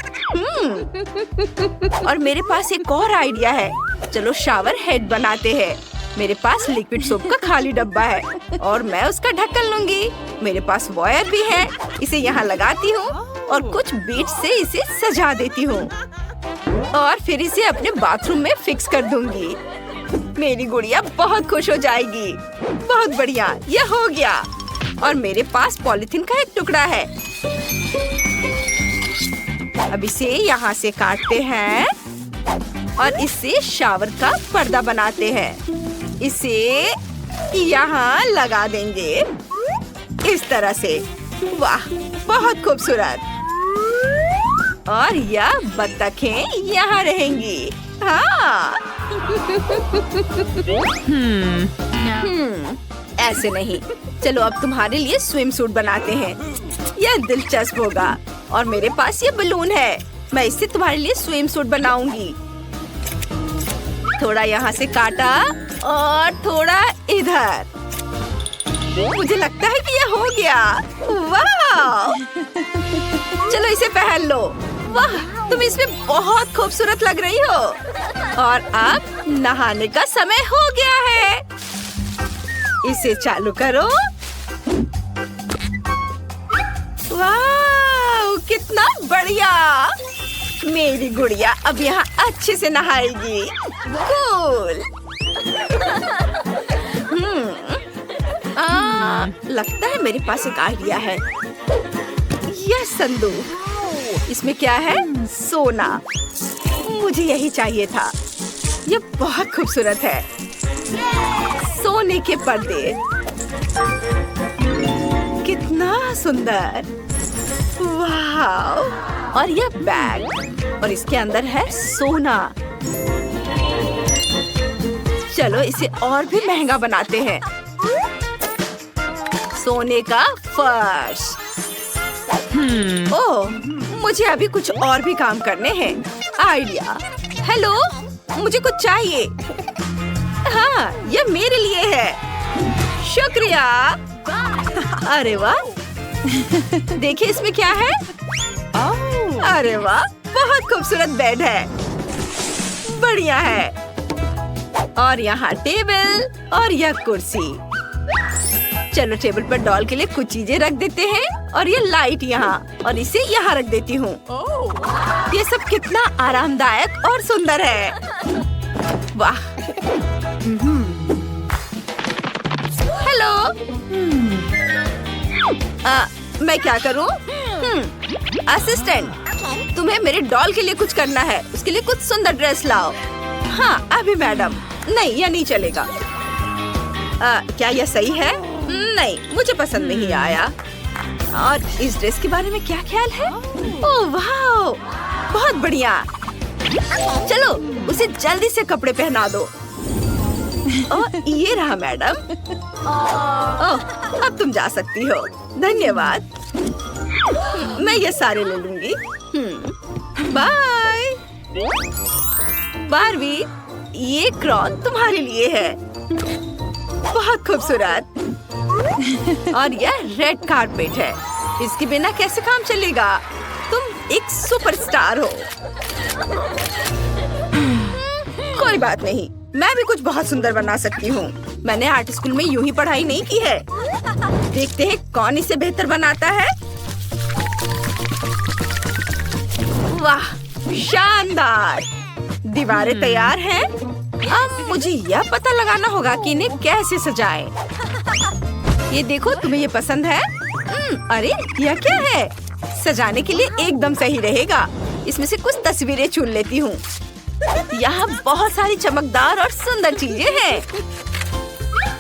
और मेरे पास एक और आइडिया है। चलो शावर हेड बनाते हैं। मेरे पास लिक्विड सोप का खाली डब्बा है और मैं उसका ढक्कन लूंगी। मेरे पास वायर भी है, इसे यहाँ लगाती हूँ और कुछ बीट से इसे सजा देती हूँ और फिर इसे अपने बाथरूम में फिक्स कर दूंगी। मेरी गुड़िया बहुत खुश हो जाएगी। बहुत बढ़िया, यह हो गया। और मेरे पास पॉलिथीन का एक टुकड़ा है। अब इसे यहाँ से काटते हैं और इससे शावर का पर्दा बनाते हैं। इसे यहाँ लगा देंगे इस तरह से। वाह, बहुत खूबसूरत। और यह बत्तखें यहाँ रहेंगी। हाँ। ऐसे नहीं। चलो अब तुम्हारे लिए स्विम सूट बनाते हैं। यह दिलचस्प होगा। और मेरे पास ये बलून है, मैं इससे तुम्हारे लिए स्विम सूट बनाऊंगी। थोड़ा यहाँ से काटा और थोड़ा इधर। मुझे लगता है कि यह हो गया। वाह! चलो इसे पहन लो। वाह, तुम इसमें बहुत खूबसूरत लग रही हो। और अब नहाने का समय हो गया है। इसे चालू करो। वाह, कितना बढ़िया। मेरी गुड़िया अब यहाँ अच्छे से नहाएगी। कूल। लगता है मेरे पास एक आइडिया है। यह संदूक, इसमें क्या है? सोना। मुझे यही चाहिए था। यह बहुत खूबसूरत है। सोने के पर्दे, कितना सुंदर। वाह! और यह बैग और इसके अंदर है सोना। चलो इसे और भी महंगा बनाते हैं। सोने का फर्श। ओह, मुझे अभी कुछ और भी काम करने हैं। आइडिया। हेलो, मुझे कुछ चाहिए। हाँ, ये मेरे लिए है। शुक्रिया। अरे वाह, देखिए इसमें क्या है। अरे वाह, बहुत खूबसूरत बेड है। बढ़िया है। और यहाँ टेबल और यह कुर्सी। चलो टेबल पर डॉल के लिए कुछ चीजें रख देते हैं और ये लाइट यहाँ और इसे यहाँ रख देती हूँ। ये सब कितना आरामदायक और सुंदर है। वाह। हेलो। मैं क्या करूँ? असिस्टेंट, तुम्हें मेरे डॉल के लिए कुछ करना है। उसके लिए कुछ सुंदर ड्रेस लाओ। हाँ अभी मैडम। नहीं, यह नहीं चलेगा। क्या यह सही है? नहीं, मुझे पसंद नहीं आया। और इस ड्रेस के बारे में क्या ख्याल है? ओह वाह, बहुत बढ़िया। चलो उसे जल्दी से कपड़े पहना दो। ओह, ये रहा मैडम। ओह, अब तुम जा सकती हो। धन्यवाद। मैं ये सारे ले लूंगी। बाय। बारबी, ये क्रॉन तुम्हारे लिए है। बहुत खूबसूरत। और यह रेड कारपेट है। इसके बिना कैसे काम चलेगा? तुम एक सुपरस्टार हो। कोई बात नहीं, मैं भी कुछ बहुत सुंदर बना सकती हूँ। मैंने आर्ट स्कूल में यूं ही पढ़ाई नहीं की है। देखते हैं कौन इसे बेहतर बनाता है। वाह, शानदार। दीवारें तैयार हैं। अब मुझे यह पता लगाना होगा कि इन्हें कैसे सजाएं। ये देखो, तुम्हें ये पसंद है? अरे यह क्या है? सजाने के लिए एकदम सही रहेगा। इसमें से कुछ तस्वीरें चुन लेती हूँ। यहाँ बहुत सारी चमकदार और सुंदर चीजें हैं।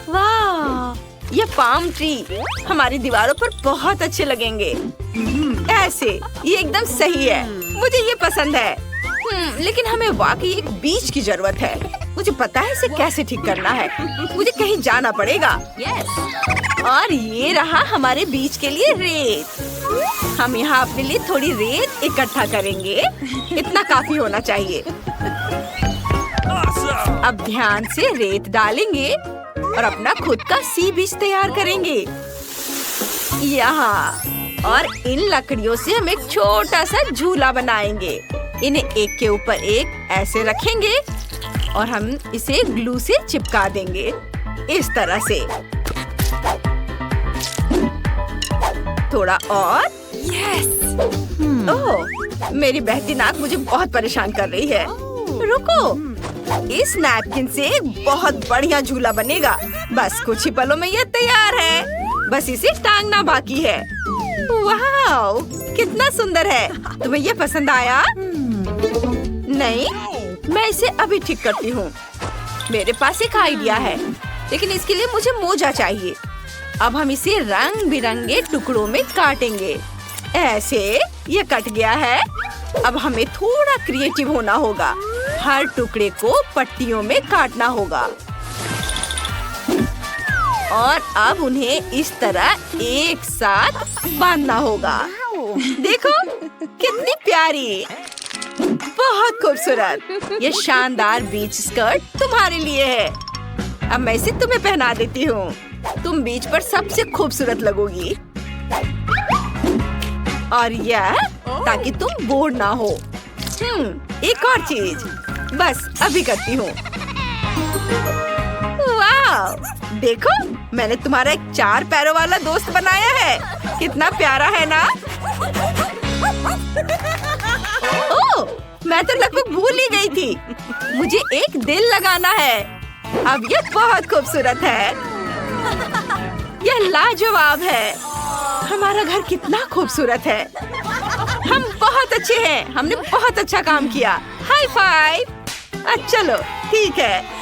वाह, ये पाम ट्री हमारी दीवारों पर बहुत अच्छे लगेंगे। ऐसे ये एकदम सही है। मुझे ये पसंद है। लेकिन हमें वाकई एक बीच की जरूरत है। मुझे पता है इसे कैसे ठीक करना है। मुझे कहीं जाना पड़ेगा। और ये रहा हमारे बीच के लिए रेत। हम यहाँ अपने लिए थोड़ी रेत इकट्ठा करेंगे। इतना काफी होना चाहिए। अब ध्यान से रेत डालेंगे और अपना खुद का सी बीच तैयार करेंगे। यहाँ और इन लकड़ियों से हम एक छोटा सा झूला बनाएंगे। इन्हें एक के ऊपर एक ऐसे रखेंगे और हम इसे ग्लू से चिपका देंगे इस तरह से। थोड़ा और। यस। ओह, मेरी बहती नाक मुझे बहुत परेशान कर रही है। रुको, इस नैपकिन से एक बहुत बढ़िया झूला बनेगा। बस कुछ ही पलों में यह तैयार है। बस इसे टांगना बाकी है। वाह, कितना सुंदर है। तुम्हें यह पसंद आया? नहीं, मैं इसे अभी ठीक करती हूँ। मेरे पास एक आइडिया है, लेकिन इसके लिए मुझे मोजा चाहिए। अब हम इसे रंग बिरंगे टुकड़ों में काटेंगे। ऐसे ये कट गया है। अब हमें थोड़ा क्रिएटिव होना होगा। हर टुकड़े को पट्टियों में काटना होगा और अब उन्हें इस तरह एक साथ बांधना होगा। देखो कितनी प्यारी, बहुत खूबसूरत। ये शानदार बीच स्कर्ट तुम्हारे लिए है। अब मैं इसे तुम्हें पहना देती हूँ। तुम बीच पर सबसे खूबसूरत लगोगी। और यह ताकि तुम बोर ना हो। एक और चीज, बस अभी करती हूँ। वाह, देखो मैंने तुम्हारा एक 4 पैरों वाला दोस्त बनाया है। कितना प्यारा है ना? ओह, मैं तो लगभग भूल ही गई थी। मुझे एक दिल लगाना है। अब यह बहुत खूबसूरत है। यह लाजवाब है। हमारा घर कितना खूबसूरत है। हम बहुत अच्छे हैं। हमने बहुत अच्छा काम किया। High five. चलो ठीक है।